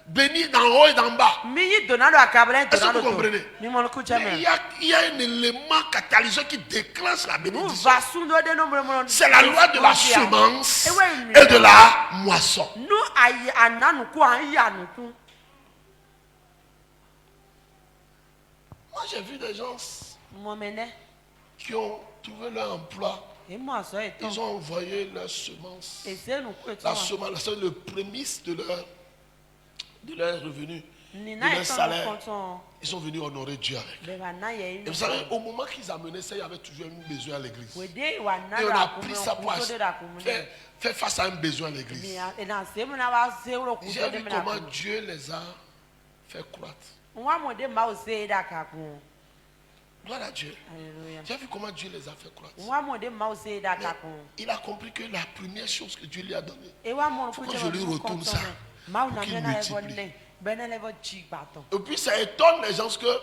bénis d'en haut et d'en bas. Est-ce que vous comprenez? Mais il y a un élément catalyseur qui déclenche la bénédiction. C'est la loi de la semence et de la moisson. Moi, j'ai vu des gens qui ont trouvé leur emploi. Ils ont envoyé leur semence. La semence, c'est le prémisse de leur revenu, de leur salaire. Ils sont venus honorer Dieu avec. Et vous savez, au moment qu'ils amenaient ça, il y avait toujours un besoin à l'église. Et on a pris ça pour faire face à un besoin à l'église. J'ai vu comment Dieu les a fait croître. Gloire à Dieu. J'ai vu comment Dieu les a fait croître. Il a compris que la première chose que Dieu lui a donnée, il faut que je lui retourne ça. Pour qu'il multiplie. Et puis ça étonne les gens que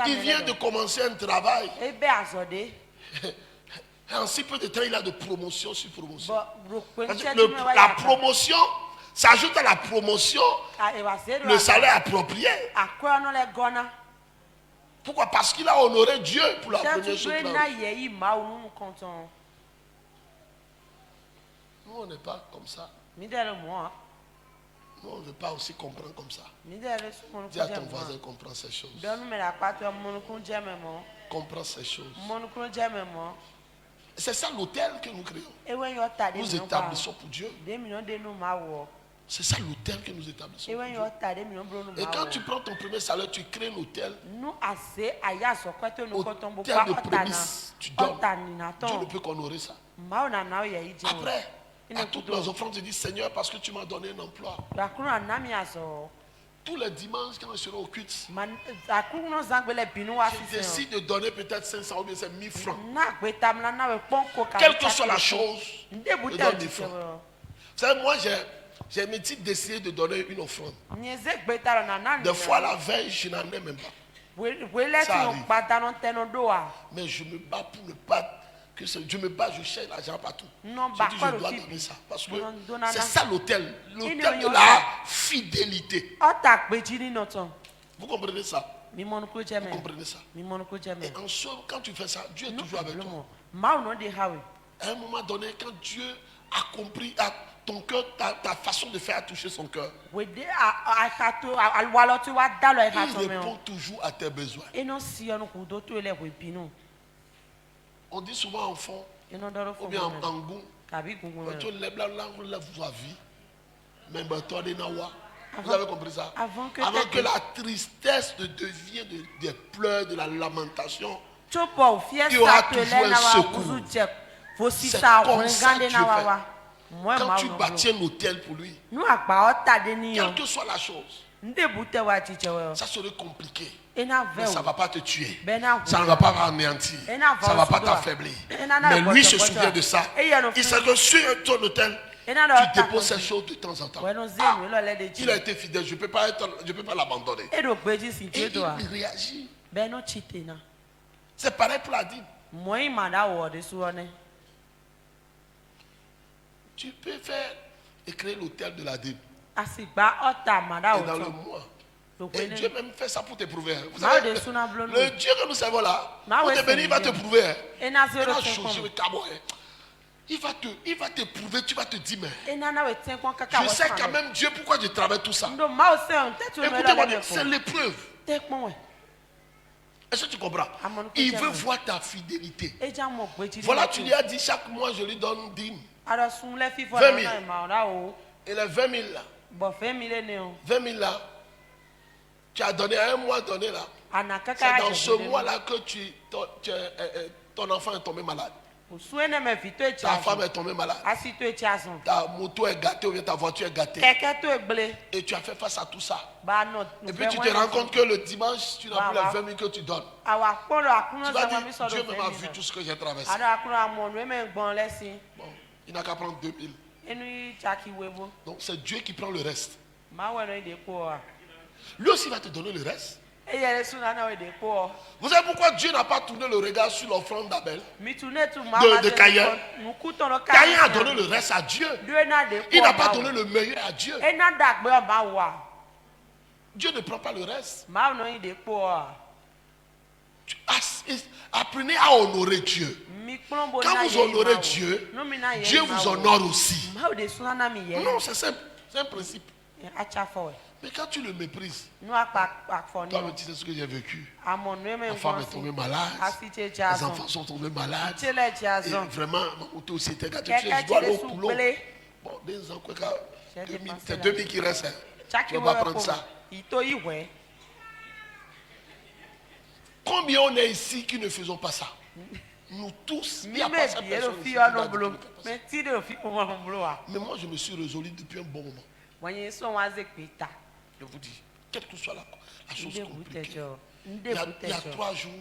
il vient de commencer un travail. Et en si peu de temps, il a de promotion sur promotion. La promotion s'ajoute à la promotion le salaire approprié. Pourquoi? Parce qu'il a honoré Dieu pour la première chose. Nous, on n'est pas comme ça. Nous, on ne veut pas aussi comprendre comme ça. Dis à ton voisin, comprends ces choses. Comprends ces choses. C'est ça l'hôtel que nous créons. Nous établissons pour Dieu. C'est ça l'hôtel que nous établissons pour Dieu. Et quand tu prends ton premier salaire, tu crées un hôtel. Hôtel de prémisse. Tu donnes. Dieu ne peut qu'honorer ça. Après, à toutes nos offrandes, je dis Seigneur, parce que tu m'as donné un emploi. Tous les dimanches, quand je serai au culte, je décide de donner peut-être 500 ou bien 1000 francs. Quelle que soit la chose, je donne des francs. Vous savez, moi, j'ai mes titres décidé de donner une offrande. Des fois, la veille, je n'en ai même pas. Ça arrive. Mais je me bats pour ne pas... je me bats, je cherche l'argent partout. Je dis, je dois donner ça. Parce que c'est ça l'hôtel. L'hôtel de la fidélité. Vous comprenez ça? Vous comprenez ça? Et en somme, quand tu fais ça, Dieu est toujours avec toi. À un moment donné, quand Dieu a compris, ton cœur, ta façon de faire a touché son cœur. Il répond toujours à tes besoins. On dit souvent enfant, ou bien en goût, tu lèves la vie, mais tu as des nawa. Vous avez compris ça? Avant que la tristesse devienne des pleurs, de la lamentation, tu auras toujours un secours. C'est comme ça que Dieu fait. Quand tu bâtis un hôtel pour lui, quelle que soit la chose, ça serait compliqué. Mais ça ne va pas te tuer. Ça ne va pas anéantir. Ça ne va pas t'affaiblir. Mais lui se souvient de ça. Il sait que sur ton hôtel, tu déposes ces choses de temps en temps. Il a été fidèle, je ne peux pas l'abandonner. Et il réagit. C'est pareil pour la dîme. Tu peux faire et créer l'hôtel de la dîme. Et dans le mois. Et Dieu même fait ça pour te prouver. Vous savez, le Dieu que nous servons là, pour te bénir, il va te prouver. Il va te prouver, tu vas te dire, mais je sais quand même Dieu pourquoi je travaille tout ça. Écoutez-moi, c'est l'épreuve. Est-ce que tu comprends? Il veut voir ta fidélité. Voilà, tu lui as dit chaque mois je lui donne 10 000. 20 000. Et les 20 000 là. 20 000 là. Tu as donné un mois donné là. C'est dans ce mois-là que ton enfant est tombé malade. Ta femme est tombée malade. Ta moto est gâtée ou bien ta voiture est gâtée. Et tu as fait face à tout ça. Et puis tu te rends compte que le dimanche, tu n'as plus les 20 000 que tu donnes. Tu vas dire, Dieu m'a vu tout ce que j'ai traversé. Bon, il n'a qu'à prendre 2 000. Donc c'est Dieu qui prend le reste. Lui aussi va te donner le reste. Vous savez pourquoi Dieu n'a pas tourné le regard sur l'offrande d'Abel, de Caïn? Caïn a donné le reste à Dieu. Il n'a pas donné le meilleur à Dieu. Dieu ne prend pas le reste. Apprenez à honorer Dieu. Quand vous honorez Dieu, Dieu vous honore aussi. Non, c'est simple. C'est un principe. Mais quand tu le méprises, toi tu sais ce que j'ai vécu. Ma femme est tombée malade, les enfants sont tombés malades. Et vraiment, ma moto aussi était gâtée. Je dois aller au boulot. Bon, c'est 2 000 qui restent. Tu ne vas pas prendre ça. Combien on est ici qui ne faisons pas ça? Nous tous, il n'y a pas cette personne ici. Mais moi, je me suis résolu depuis un bon moment. Je vous dis, quelle que soit la chose compliquée, il y a 3 jours,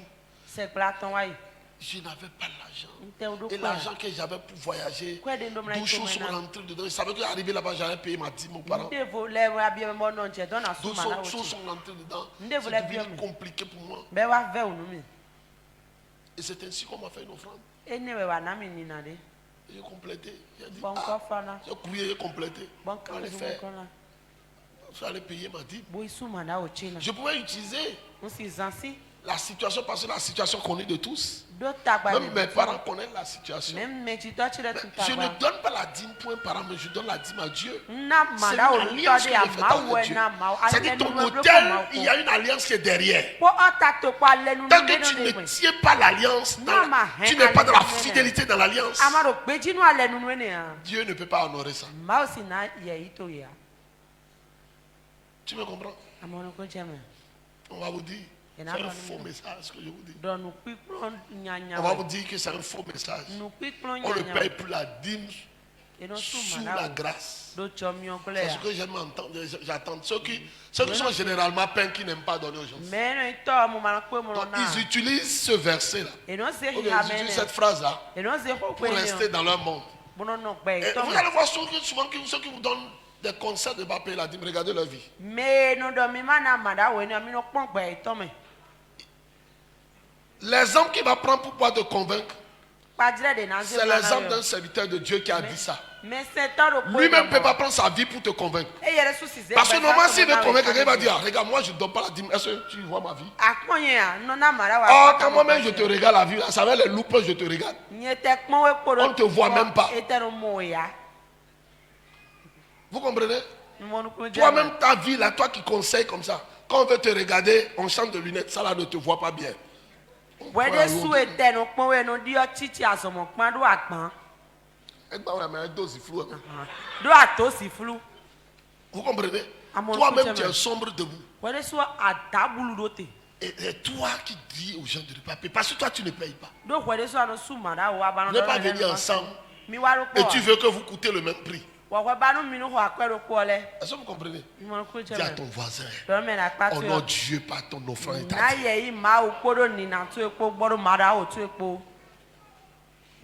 je n'avais pas l'argent. Et l'argent que j'avais pour voyager, 12 choses sont rentrées dedans. Je savais qu'arrivé là-bas, j'allais payer ma dîme aux parents. 12 choses sont rentrées dedans. C'est devenu compliqué pour moi. Et c'est ainsi qu'on m'a fait une offrande. J'ai complété. J'ai dit, j'ai courrier, j'ai complété. Allez faire. Je allais payer ma dîme. Je pouvais utiliser la situation parce que la situation connaît de tous. Même mes parents connaissent la situation. Mais je ne donne pas la dîme pour un parent, mais je donne la dîme à Dieu. C'est une alliance que je fais avec Dieu. C'est-à-dire ton hôtel, il y a une alliance qui est derrière. Tant que tu ne tiens pas l'alliance, tu n'es pas dans la fidélité dans l'alliance. Dieu ne peut pas honorer ça. Tu me comprends? On va vous dire, c'est un faux message ce que je vous dis. On va vous dire que c'est un faux message. On ne paye plus la dîme sous la grâce. C'est ce que j'aime entendre. J'attends. Ceux qui sont généralement peints, qui n'aiment pas donner aux gens. Donc, ils utilisent ce verset-là. Ils utilisent cette phrase-là pour rester dans leur monde. Et vous allez voir souvent ceux qui vous donnent des conseils de ne pas payer la dîme, regardez leur vie. L'exemple qu'il va prendre pour pouvoir te convaincre, c'est l'exemple d'un serviteur de Dieu qui a dit ça. Lui-même ne peut pas prendre sa vie pour te convaincre. Parce que normalement, s'il veut convaincre quelqu'un, il va dire, regarde, moi je ne donne pas la dîme. Est-ce que tu vois ma vie? Oh, quand moi-même je te regarde la vie, ça va les loupes, je te regarde. On ne te voit même pas. Vous comprenez? Toi-même, ta vie là, toi qui conseilles comme ça, quand on veut te regarder, on chante de lunettes, ça là ne te voit pas bien. Vous comprenez? Toi-même, tu es sombre debout. Et toi qui dis aux gens de ne pas payer, parce que toi tu ne payes pas. Ne pas venir ensemble. Et tu veux que vous coûtez le même prix. Est-ce que vous comprenez? Dis à ton voisin, honore Dieu par ton offrande et ta vie.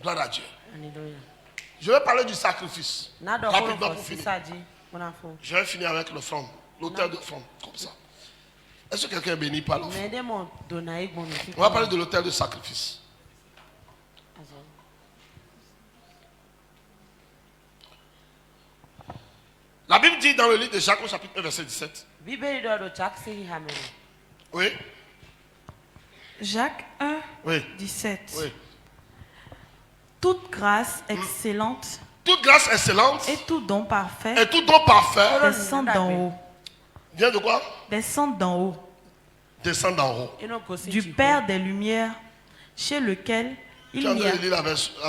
Gloire à Dieu. Je vais parler du sacrifice. Rapidement pour finir. Je vais finir avec l'offrande, l'autel d'offrande, comme ça. Est-ce que quelqu'un est béni par l'offrande? On va parler de l'autel de sacrifice. La Bible dit dans le livre de Jacques au chapitre 1 verset 17. Oui. Jacques 1, oui. 17. Oui. Toute grâce excellente. Toute grâce excellente. Et tout don parfait. Et tout don parfait. Descend d'en haut. Vient de quoi? Descend d'en haut. Descend d'en haut. Du Père des Lumières, chez lequel il y a... Tu as lu la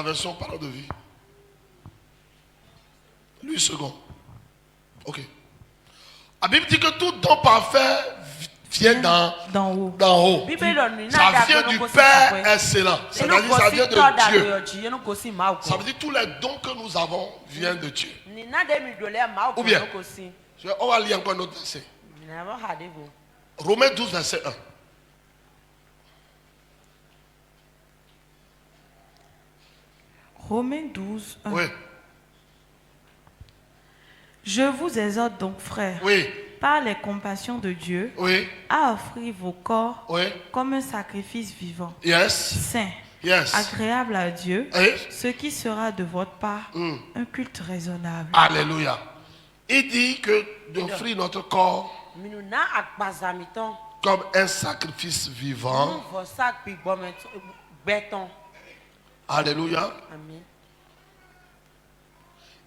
version parole de vie. Lui second. Ok. La Bible dit que tout don parfait vient d'en haut. Ça vient du Père excellent. C'est-à-dire ça vient de Dieu. Ça veut dire que tous les dons que nous avons viennent de Dieu. Ou bien, on va lire encore un autre verset. Romains 12, verset 1. Romains 12, 1. Oui. Je vous exhorte donc, frères, oui. par les compassions de Dieu, oui. à offrir vos corps oui. comme un sacrifice vivant, yes. saint, yes. agréable à Dieu, oui. ce qui sera de votre part un culte raisonnable. Alléluia. Il dit que d'offrir notre corps comme un sacrifice vivant. Alléluia. Amen.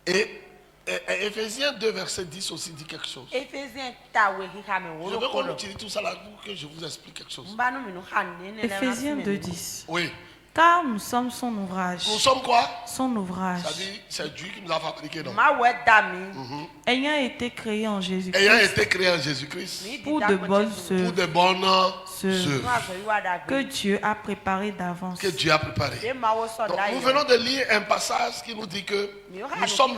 Et Éphésiens 2, verset 10 aussi dit quelque chose. Je veux qu'on utilise tout ça là pour que je vous explique quelque chose. Éphésiens 2, 10. Oui. Car nous sommes son ouvrage. Nous sommes quoi? Son ouvrage. Ça dit, c'est Dieu qui nous a fabriqué, non? Ayant été créé en Jésus-Christ. Ayant été créé en Jésus-Christ. Pour de bonnes œuvres. Pour de bonnes œuvres. Que Dieu a préparé d'avance. Que Dieu a préparé. Donc, nous venons de lire un passage qui nous dit que nous sommes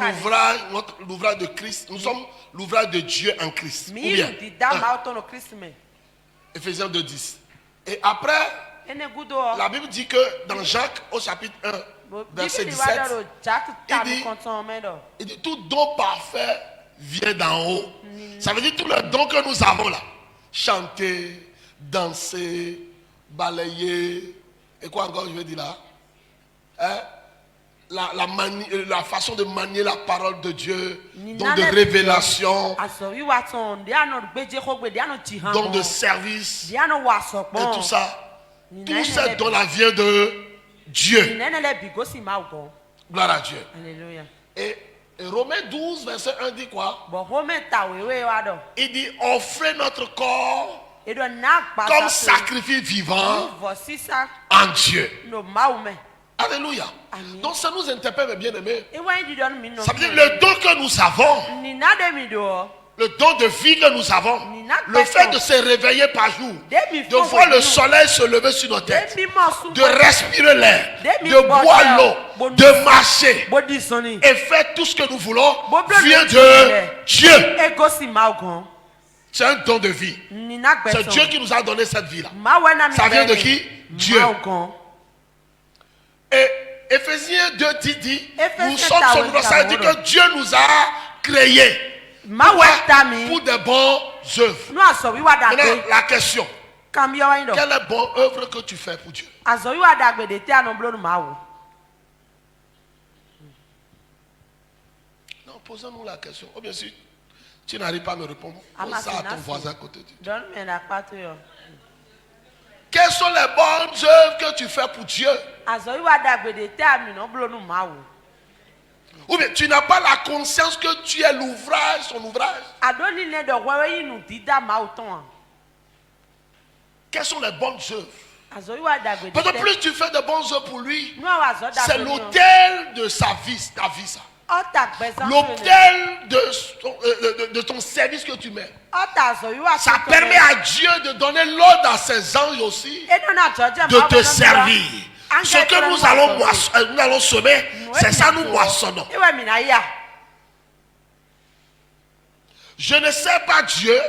l'ouvrage de Christ. Nous sommes l'ouvrage de Dieu en Christ. Ou bien, Éphésiens 2, 10. Et après, la Bible dit que dans Jacques au chapitre 1, verset 17, il dit tout don parfait vient d'en haut. Ça veut dire tout le don que nous avons là. Chanter, danser, balayer, et quoi encore je veux dire là, hein? La façon de manier la parole de Dieu, donc de révélation, donc de service, et tout ça. Tout ça dont la vient de Dieu. Gloire à Dieu. Alléluia. Et Romains 12, verset 1 dit quoi? Il dit offrez notre corps comme sacrifice vivant en Dieu. Alléluia. Amen. Donc ça nous interpelle, bien aimés. Ça veut dire le don que nous avons, le don de vie que nous avons, le fait de se réveiller par jour, de voir le soleil se lever sur nos têtes, de respirer l'air, de boire l'eau, de marcher et faire tout ce que nous voulons, vient de Dieu. C'est un don de vie. C'est Dieu qui nous a donné cette vie-là. Ça vient de qui? Dieu. Et Éphésiens 2 dit, nous sommes son ouvrage. Ça veut dire que Dieu nous a créés pour de bonnes œuvres. Maintenant, la question, quelle est bonne œuvre que tu fais pour Dieu? Non, posons-nous la question. Oh, bien sûr, tu n'arrives pas à me répondre. Pose ça à ton voisin à côté de toi. Quelles sont les bonnes œuvres que tu fais pour Dieu? Ou bien tu n'as pas la conscience que tu es l'ouvrage, son ouvrage. Quelles sont les bonnes œuvres? Parce que plus tu fais de bonnes œuvres pour lui, c'est l'autel de sa vie, ta vie ça. L'autel de ton service que tu mets. Ça permet à Dieu de donner l'ordre à ses anges aussi de te servir. Ce que nous allons semer, c'est ça nous moissonnons. Je ne sers pas Dieu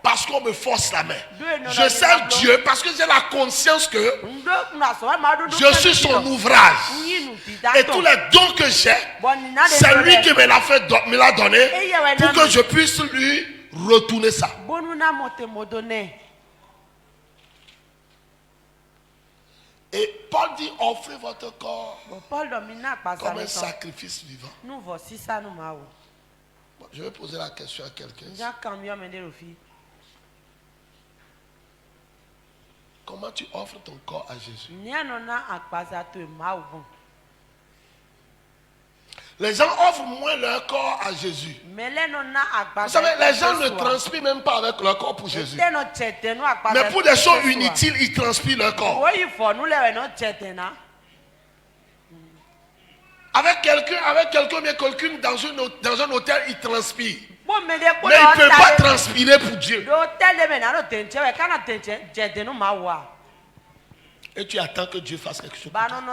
parce qu'on me force la main. Je sers Dieu parce que j'ai la conscience que je suis son ouvrage. Et tous les dons que j'ai, c'est lui qui me l'a donné pour que je puisse lui retourner ça. Et Paul dit, offrez votre corps comme un sacrifice vivant. Bon, je vais poser la question à quelqu'un. Comment tu offres ton corps à Jésus? Les gens offrent moins leur corps à Jésus. Vous savez, les gens ne transpirent même pas avec leur corps pour Jésus. Mais pour des choses inutiles, ils transpirent leur corps. Avec quelqu'un dans un hôtel, il transpire. Mais il ne peut pas transpirer pour Dieu. Et tu attends que Dieu fasse quelque chose pour toi.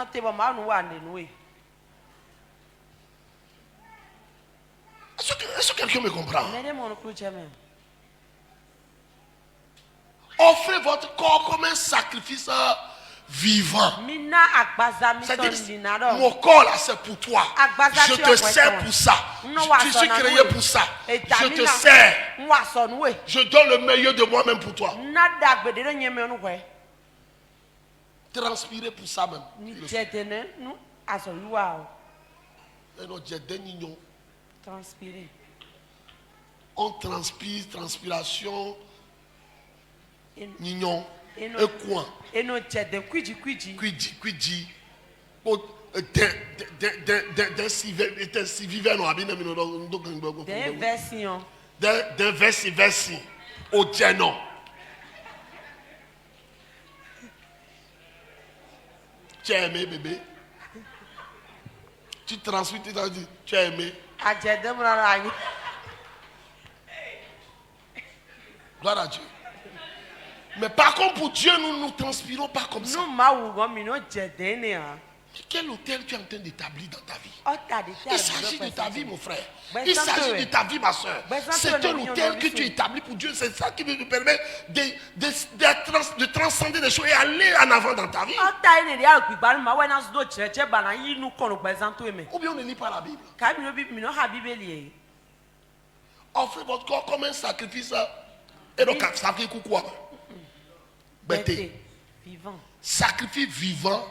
Est-ce que quelqu'un me comprend? Offrez votre corps comme un sacrifice vivant. C'est-à-dire, mon corps là c'est pour toi. Je te sers pour ça. Tu suis créé pour ça. Je te sers. Je donne le meilleur de moi-même pour toi. Transpirer pour ça même. Transpirer. On transpire, transpiration, nignon, et quoi? Et nous de cuidi. Version. Au Tchenon. Tu as aimé, bébé? Tu transpires, tu t'as dit, tu as aimé? Gloire à Dieu. Mais par contre, pour Dieu, nous ne transpirons pas comme ça. Quel hôtel tu es en train d'établir dans ta vie? Il s'agit de ta vie, mon frère. Il s'agit de ta vie, ma soeur. C'est un hôtel que tu établis pour Dieu. C'est ça qui nous permet de transcender des choses et aller en avant dans ta vie. Ou bien on ne lit pas la Bible. Offrez votre corps comme un sacrifice. Et donc, sacrifice quoi? Sacrifice vivant,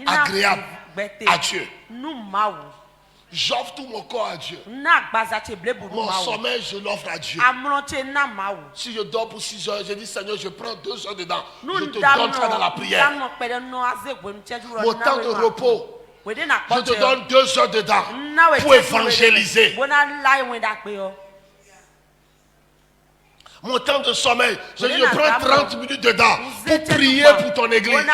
agréable à Dieu. J'offre tout mon corps à Dieu. Mon sommeil, je l'offre à Dieu. Si je dors pour 6 heures, je dis Seigneur, je prends 2 heures dedans. Je te donne ça dans la prière. Mon temps de repos, je te donne 2 heures dedans pour évangéliser. Mon temps de sommeil, je prends 30 minutes dedans pour prier pour ton église.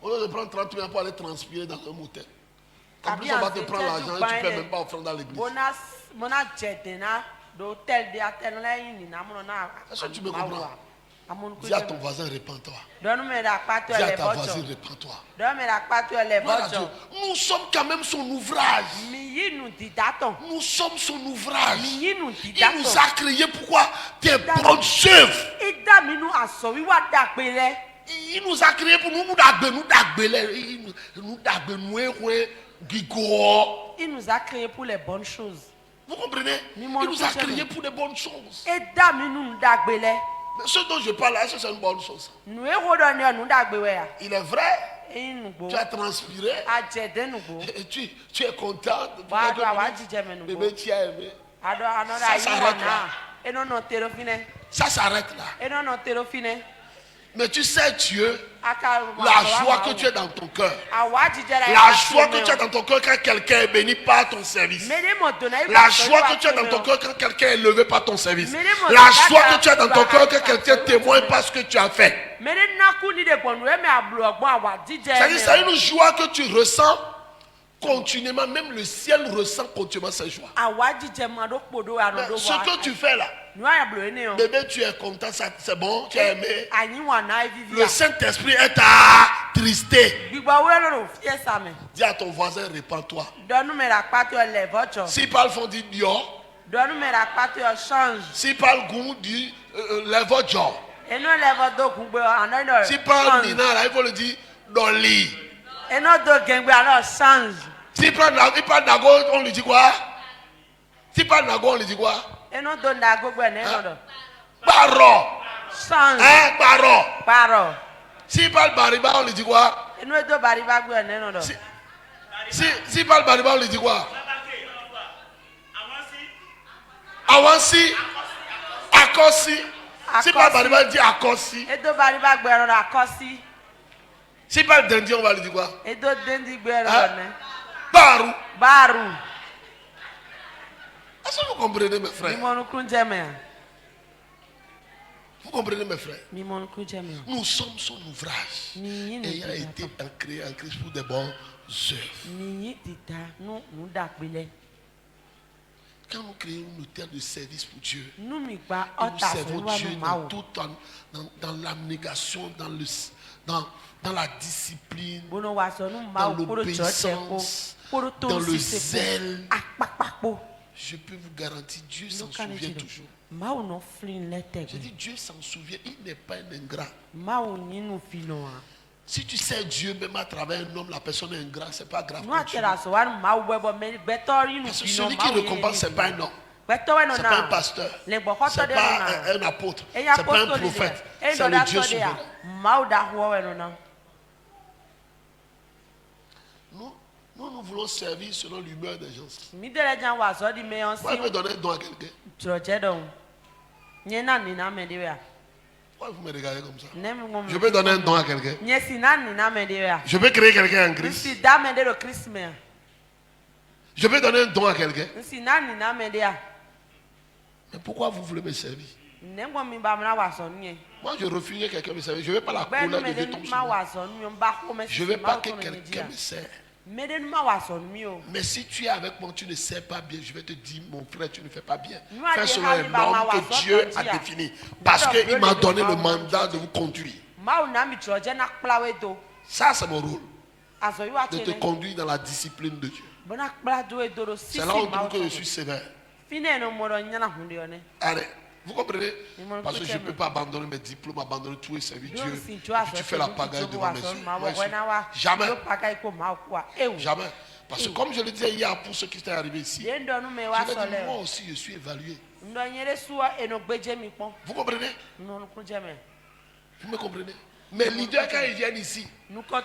Au lieu de prendre 30 minutes pour aller transpirer dans un motel. En plus, on va te prendre l'argent et tu ne peux même pas offrir dans l'église. Est-ce que tu me comprends? Dis à ton voisin, répands-toi. Dis à ta voisine, répands-toi. Voilà Dieu. Nous sommes quand même son ouvrage. Nous sommes son ouvrage. Il nous a créé pourquoi? Des bonnes œuvres. Il nous a créé pour nous. Il nous a créé pour les bonnes choses. Vous comprenez? Il nous a créé pour les bonnes choses. Mais ce dont je parle là, est-ce que c'est une bonne chose? Il est vrai. Tu as transpiré. Et tu es content. Bébé, tu as aimé. Ça s'arrête là. Ça s'arrête là. Mais tu sais Dieu, la joie que tu as dans ton cœur. La joie que tu as dans ton cœur quand quelqu'un est béni par ton service. La joie que tu as dans ton cœur quand quelqu'un est levé par ton service. La joie que tu as dans ton cœur quand quelqu'un témoigne par ce que tu as fait. C'est une joie que tu ressens continuellement. Même le ciel ressent continuellement cette joie. Ce que tu fais là, bébé, tu es content, c'est bon, tu as aimé. Le Saint-Esprit est attristé. Dis à ton voisin, répands-toi. S'il parle fond, dis Dio. S'il parle goût, dis lève-toi. S'il parle Nina, là, il faut le dire Dolly. S'il parle Nago, on lui dit quoi? S'il parle Nago, on lui dit quoi? Baro. Baro. S'il parle Bariba, on lui dit quoi? S'il parle Bariba, on lui dit quoi? Awansi. Akosi. S'il parle Bariba, il dit Akosi. S'il parle Dendi, on va lui dire quoi? Barou. Est-ce que vous comprenez mes frères? Vous comprenez mes frères? Nous sommes son ouvrage ayant été créé en Christ pour des bonnes œuvres. Quand nous créons une terre de service pour Dieu, nous servons Dieu dans l'abnégation, dans la discipline, dans l'obéissance, dans le zèle. Je peux vous garantir, Dieu s'en souvient toujours. Je dis Dieu s'en souvient, il n'est pas un ingrat. Si tu sais Dieu, même à travers un homme, la personne est ingrat, c'est pas grave. Parce que celui qui récompense, c'est pas un homme. C'est pas un pasteur. C'est pas un apôtre. C'est pas un prophète. C'est le Dieu souverain. Nous voulons servir selon l'humeur des gens. Moi, je vais donner un don à quelqu'un. Pourquoi vous me regardez comme ça? Je peux donner un don à quelqu'un. Je peux créer quelqu'un en Christ. Je peux donner un don à quelqu'un. Mais pourquoi vous voulez me servir? Moi, je refuse que quelqu'un me serve. Je ne veux pas la colère de Dieu tombe sur moi. Je ne veux pas que quelqu'un me serve. Mais si tu es avec moi, tu ne sais pas bien, je vais te dire, mon frère, tu ne fais pas bien. Fais selon les normes que Dieu a définies. Parce qu'il m'a donné le mandat de vous conduire. Ça, c'est mon rôle. De te conduire dans la discipline de Dieu. C'est là où on trouve que je suis sévère. Allez. Vous comprenez? Parce que je ne peux pas abandonner mes diplômes, abandonner tout et servir Dieu. Et puis tu fais la pagaille devant mes yeux. Jamais. Jamais. Parce que comme je le disais hier pour ceux qui étaient arrivés ici, je vais dire, moi aussi je suis évalué. Vous comprenez? Vous me comprenez? Mais leaders, quand ils viennent ici, même quand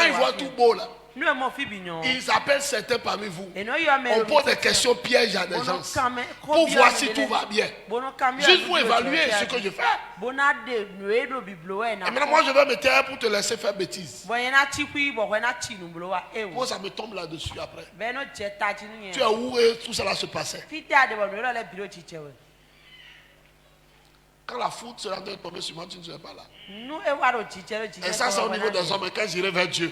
ils voient tout beau là, ils appellent certains parmi vous. On pose des questions pièges à des gens pour voir si tout va bien. Juste pour évaluer ce que je fais. Et maintenant, moi, je vais me taire pour te laisser faire bêtises. Moi, ça me tombe là-dessus après. Tu es où et tout cela se passait? Quand la foudre sera tombée sur moi, tu ne seras pas là. Et ça, c'est au niveau des hommes. Et quand j'irai vers Dieu.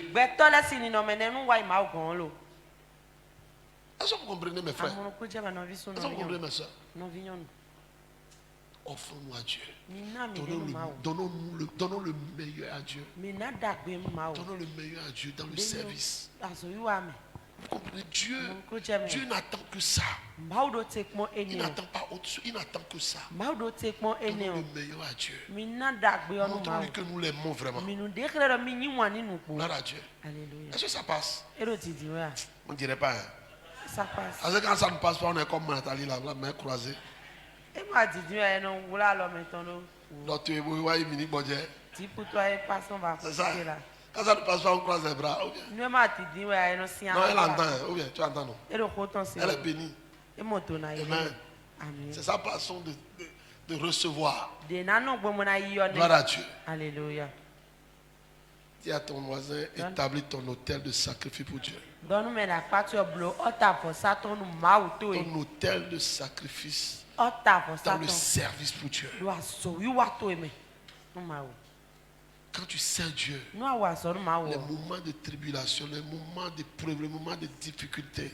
Est-ce que vous comprenez mes frères? Est-ce que vous comprenez mes soeurs? Offrons-nous à Dieu. Donnons le meilleur à Dieu. Donnons le meilleur à Dieu dans le service. Vous comprenez? Dieu n'attend que ça. Il n'attend pas autre chose. Il n'attend que ça. Donnons le meilleur à Dieu. Montrons-lui que nous l'aimons vraiment. Gloire à Dieu. Est-ce que ça passe? On ne dirait pas. Ça passe. Parce que quand ça ne passe pas, on est comme Nathalie, la main croisée. Donc tu es mini budget. C'est ça. Quand ça ne passe pas, on croise les bras. Non, elle entend. Ou bien, tu entends, non? Elle est bénie. Amen. C'est sa façon de recevoir. Gloire à Dieu. Alléluia. Dis à ton voisin, établis ton hôtel de sacrifice pour Dieu. Ton hôtel de sacrifice dans le service pour Dieu. Quand tu sers Dieu, les moments de tribulation, les moments de problèmes, les moments de difficultés,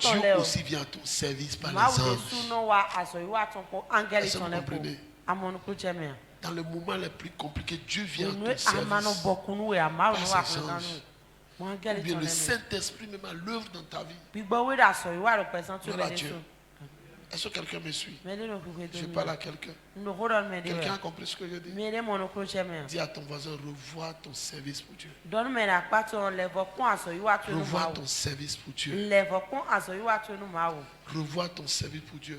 Dieu aussi vient à ton service par les anges. Est-ce que vous comprenez? Dans le moment le plus compliqué, Dieu vient à ton service par ses anges. Ou bien le Saint-Esprit même à l'œuvre dans ta vie. Voilà Dieu. Est-ce que quelqu'un me suit? Je parle à quelqu'un. Quelqu'un a compris ce que je dis? Dis à ton voisin, revois ton service pour Dieu. Revois ton service pour Dieu. Revois ton service pour Dieu.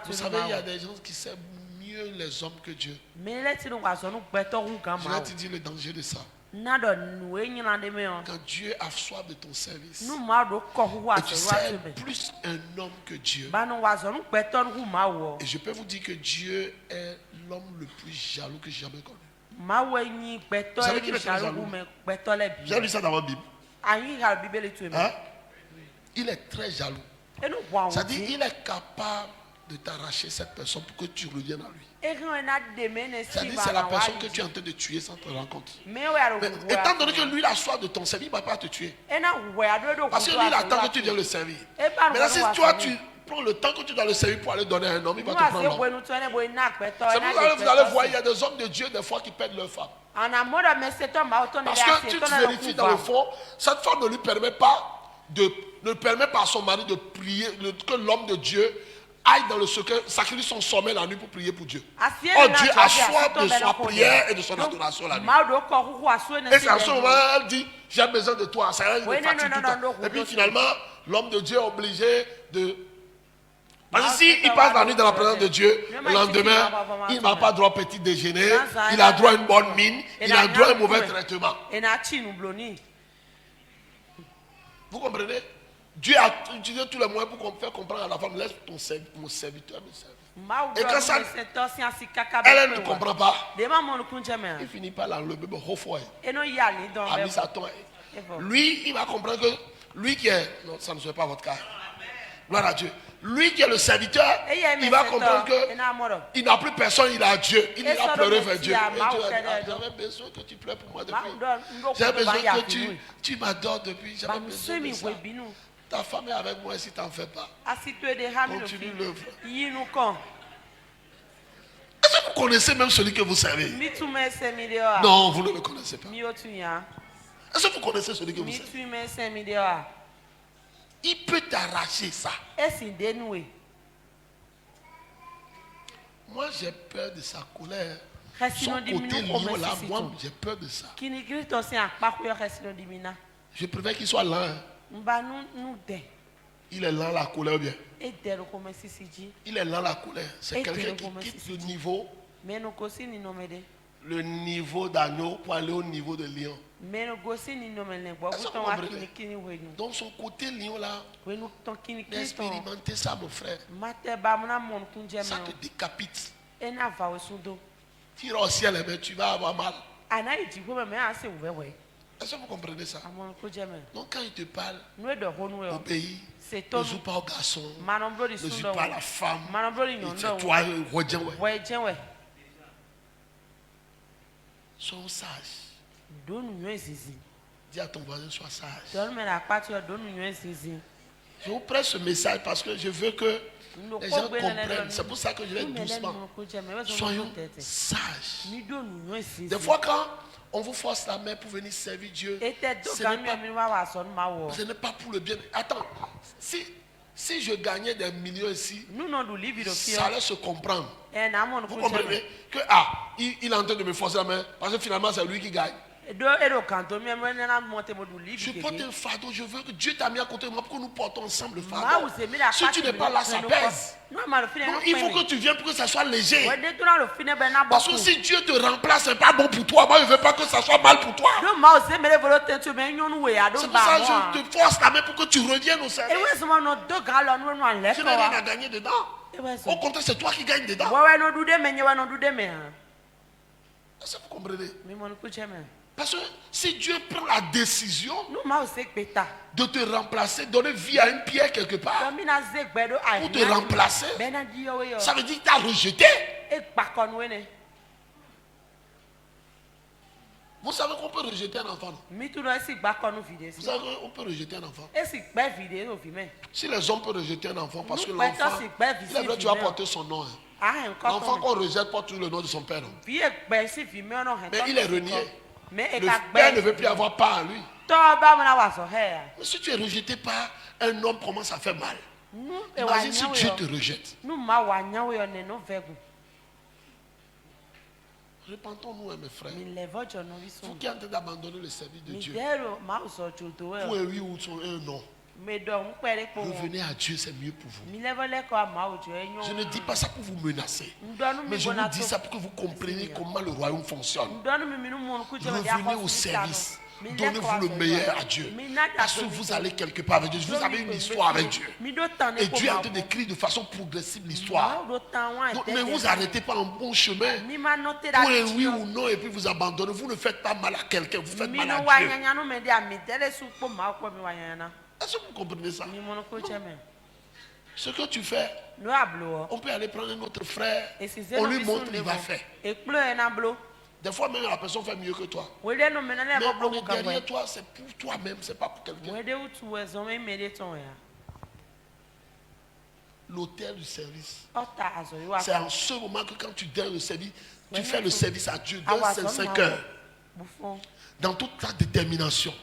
Vous savez, il y a des gens qui savent mieux les hommes que Dieu. Je vais te dire le danger de ça. Quand Dieu a soif de ton service, et tu sais plus un homme que Dieu. Et je peux vous dire que Dieu est l'homme le plus jaloux que j'ai jamais connu. Vous savez qu'il est très jaloux? Vous avez lu ça dans votre Bible? Hein? Il est très jaloux. C'est-à-dire qu'il est capable de t'arracher cette personne pour que tu reviennes à lui. C'est-à-dire c'est la personne que tu es en train de tuer sans te rendre compte. Mais étant donné que lui il a soif de ton service, il ne va pas te tuer. Parce que lui il attend que tu viennes le servir. Mais là si toi tu prends le temps que tu dois le servir pour aller donner à un homme, il va te prendre l'homme. C'est pour ça que vous allez voir, il y a des hommes de Dieu des fois qui perdent leur femme. Parce que tu te vérifies dans le fond, cette femme ne lui permet pas ne permet pas à son mari de prier, que l'homme de Dieu aille dans le secret, sacrifie son sommeil la nuit pour prier pour Dieu. Oh, Dieu a soif de sa prière et de son adoration la nuit. Et c'est à ce moment elle dit, j'ai besoin de toi. Ça il est fatigué tout le temps. Et puis finalement, l'homme de Dieu est obligé de... Parce que s'il passe la nuit dans la présence de Dieu, le lendemain, il n'a pas droit au petit déjeuner, il a droit à une bonne mine, il a droit à un mauvais traitement. Vous comprenez? Dieu a utilisé tous les moyens pour faire comprendre à la femme, laisse mon serviteur me servir. Et quand ça, elle ne comprend pas, il finit par l'enlever, lui, il va comprendre que lui qui est, non, ça ne serait pas votre cas. Gloire à Dieu. Lui qui est le serviteur, il va comprendre qu'il n'a plus personne, il a Dieu. Il a pleuré vers Dieu. Et Dieu a dit, j'avais besoin que tu pleures pour moi depuis. J'avais besoin que tu m'adores depuis. J'avais besoin de ça. Ta femme est avec moi si tu n'en fais pas. Continue l'œuvre. Est-ce que vous connaissez même celui que vous servez? Non, vous ne le connaissez pas. Est-ce que vous connaissez celui que vous servez? Il peut t'arracher ça. Moi, j'ai peur de sa colère. Son côté lion là, moi, j'ai peur de ça. Je préfère qu'il soit lent. Il est lent la colère bien. Il est lent la colère. C'est quelqu'un qui quitte le niveau d'agneau pour aller au niveau de lion. Donc son côté lion là, expérimenter ça mon frère. Ça te décapite. Tu iras au ciel mais tu vas avoir mal. Est-ce que vous comprenez ça? Donc quand il te parle, obéis. Ne joue pas au garçon. Ne joue pas à la femme. Toi, reviens. Sois sage. Dis à ton voisin, sois sage. Je vous prête ce message parce que je veux que les gens comprennent. C'est pour ça que je vais doucement. Soyons sages. Des fois quand on vous force la main pour venir servir Dieu, ce n'est pas pour le bien. Attends, si je gagnais des millions ici, ça allait se comprendre. Vous comprenez que il est en train de me forcer la main parce que finalement c'est lui qui gagne. Je porte un fardeau, je veux que Dieu t'a mis à côté de moi pour que nous portons ensemble le fardeau. Si tu n'es pas là, ça pèse. Donc, il faut que tu viennes pour que ça soit léger. Parce que si Dieu te remplace, ce n'est pas bon pour toi. Moi, je ne veux pas que ça soit mal pour toi. C'est pour ça que je te force la main pour que tu reviennes au service. Je n'ai rien à gagner dedans. Au contraire, c'est toi qui gagnes dedans. Est-ce que vous comprenez? Parce que si Dieu prend la décision de te remplacer, donner vie à une pierre quelque part, pour te remplacer, ça veut dire qu'il t'a rejeté. Vous savez qu'on peut rejeter un enfant? Vous savez qu'on peut rejeter un enfant? Si les hommes peuvent rejeter un enfant, parce que l'enfant, il est vrai, tu vas porter son nom. L'enfant qu'on rejette porte toujours le nom de son père. Mais il est renié. Le père ne veut plus avoir part à lui. Mais si tu es rejeté par un homme, comment ça fait mal? Imagine si Dieu te rejette. Repentons-nous, mes frères. Vous qui êtes en train d'abandonner le service de Dieu pour un oui ou un non, revenez à Dieu, c'est mieux pour vous. Je ne dis pas ça pour vous menacer, mais je vous dis ça pour que vous compreniez comment le royaume fonctionne. Revenez au service. Donnez-vous le meilleur à Dieu. Parce que vous allez quelque part avec Dieu. Vous avez une histoire avec Dieu. Et Dieu est en train d'écrire de façon progressive l'histoire. Donc ne vous arrêtez pas en bon chemin pour un oui ou non et puis vous abandonnez. Vous ne faites pas mal à quelqu'un, vous faites mal à Dieu. Est-ce que vous comprenez ça? Ce que tu fais, on peut aller prendre un autre frère, on lui montre, il va faire. Des fois même la personne fait mieux que toi. Mais derrière toi, c'est pour toi-même, c'est pas pour quelqu'un. L'autel du service. C'est en ce moment que quand tu donnes le service, tu fais le service à Dieu d'un sincère cœur. Dans toute ta détermination,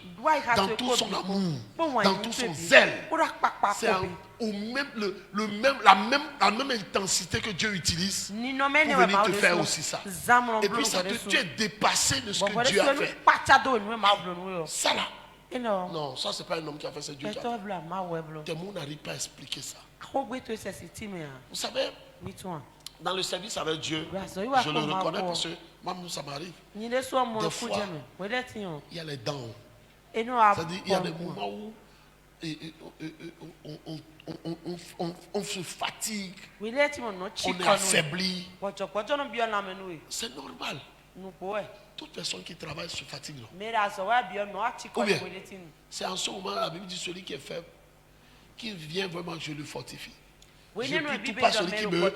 dans tout son amour, dans tout son zèle. C'est la même intensité que Dieu utilise pour venir te faire aussi ça. Et puis ça tu es dépassé de ce que Dieu a fait. Ça là. Non, ça c'est pas un homme qui a fait, c'est Dieu qui a fait. Tes mots n'arrivent pas à expliquer ça. Vous savez, dans le service avec Dieu, je le reconnais parce que moi ça m'arrive. Des fois, il y a les dents. C'est-à-dire il y a des moments où on se fatigue, on est affaibli. C'est normal. Toute personne qui travaille se fatigue. Ou bien, c'est en ce moment la Bible dit celui qui est faible, qui vient vraiment, je le fortifie. Je ne prie tout pas celui qui me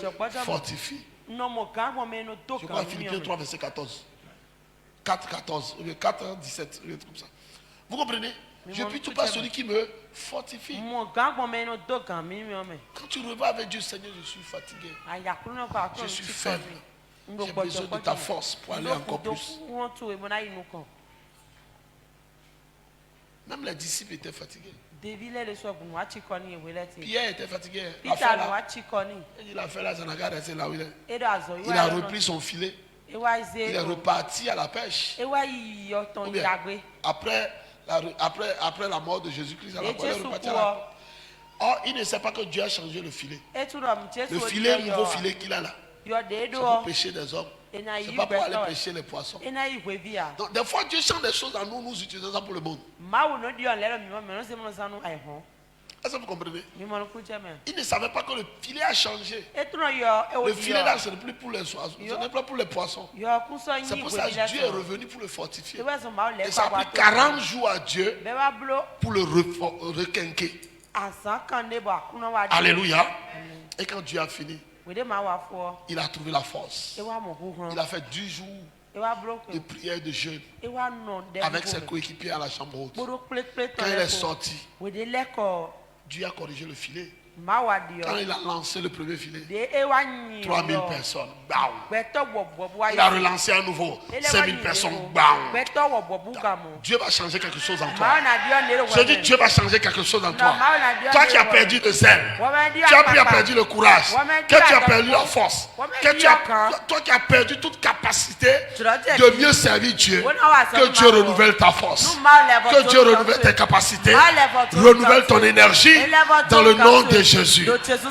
fortifie. Je crois Philippiens 3, verset 14. 4, 14, 4, 17, comme ça. Vous comprenez? Je prie tout pas celui qui me fortifie. Quand tu revends avec Dieu, Seigneur, je suis fatigué. Je suis faible. J'ai besoin de ta force pour aller encore plus. Même les disciples étaient fatigués. Pierre était fatigué. Il a fait là, ça n'a qu'à rester là où il est. Il a repris son filet. Il est reparti à la pêche. Après la mort de Jésus-Christ, il est reparti à la pêche. Or, il ne sait pas que Dieu a changé le filet. Le filet, le nouveau filet qu'il a là, c'est pour pêcher des hommes. C'est pas pour aller pêcher les poissons. Donc, des fois, Dieu change des choses à nous, nous utilisons ça pour le monde. Est-ce que vous comprenez? Il ne savait pas que le filet a changé. Le filet là, ce n'est plus pour les oiseaux, ce n'est pas pour les poissons. C'est pour ça que Dieu est revenu pour le fortifier. Et ça a pris 40 jours à Dieu pour le requinquer. Alléluia. Et quand Dieu a fini, il a trouvé la force. Il a fait 10 jours de prière, de jeûne avec ses coéquipiers à la chambre haute. Quand il est sorti, Dieu a corrigé le filet. Quand il a lancé le premier filet, 3000 personnes. Il a relancé à nouveau 5000 personnes. Dieu va changer quelque chose en toi. Je dis Dieu va changer quelque chose en toi. Toi qui as perdu le zèle, tu as perdu le courage, que tu as perdu la force, toi qui as perdu toute capacité de mieux servir Dieu, que Dieu renouvelle ta force, que Dieu renouvelle tes capacités, renouvelle ton énergie dans le nom de de Jésus.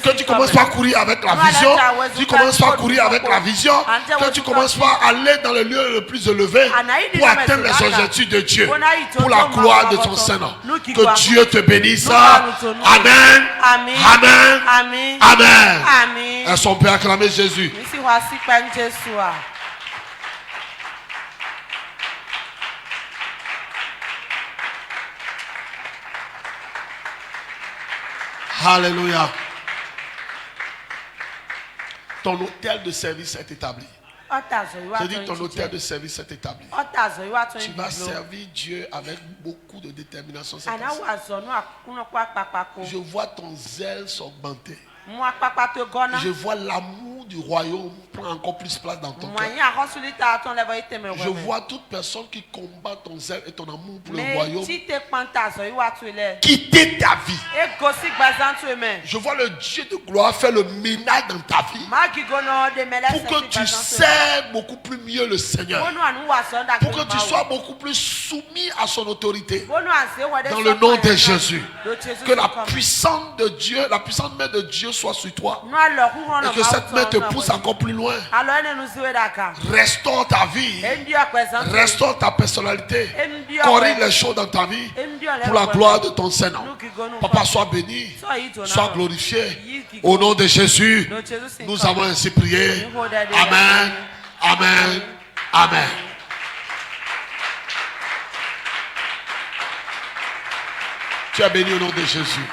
Que tu commences pas à courir avec la vision. Tu commences pas à courir avec la vision. Que tu commences pas à aller dans le lieu le plus élevé pour atteindre les objectifs de Dieu. Pour la gloire de ton Seigneur. Que Dieu te bénisse. Amen. Amen. Amen. Est-ce qu'on peut acclamer Jésus? Alléluia. Ton hôtel de service est établi. Je dis ton hôtel de service est établi. Tu vas servir Dieu avec beaucoup de détermination. Je vois ton zèle s'augmenter. Je vois l'amour du royaume prendre encore plus place dans ton cœur. Je vois toute personne qui combat ton zèle et ton amour pour le royaume quitter ta vie. Je vois le Dieu de gloire faire le ménage dans ta vie pour que tu serves beaucoup plus mieux le Seigneur, pour que tu sois beaucoup plus soumis à son autorité dans le nom de Jésus. Que la puissance de Dieu, la puissante main de Dieu soit sur toi et que cette main te pousse encore plus loin. Restaure ta vie, restaure ta personnalité, corrige les choses dans ta vie pour la gloire de ton Seigneur. Papa, sois béni, sois glorifié au nom de Jésus. Nous avons ainsi prié. Amen, amen, amen. Tu es béni au nom de Jésus.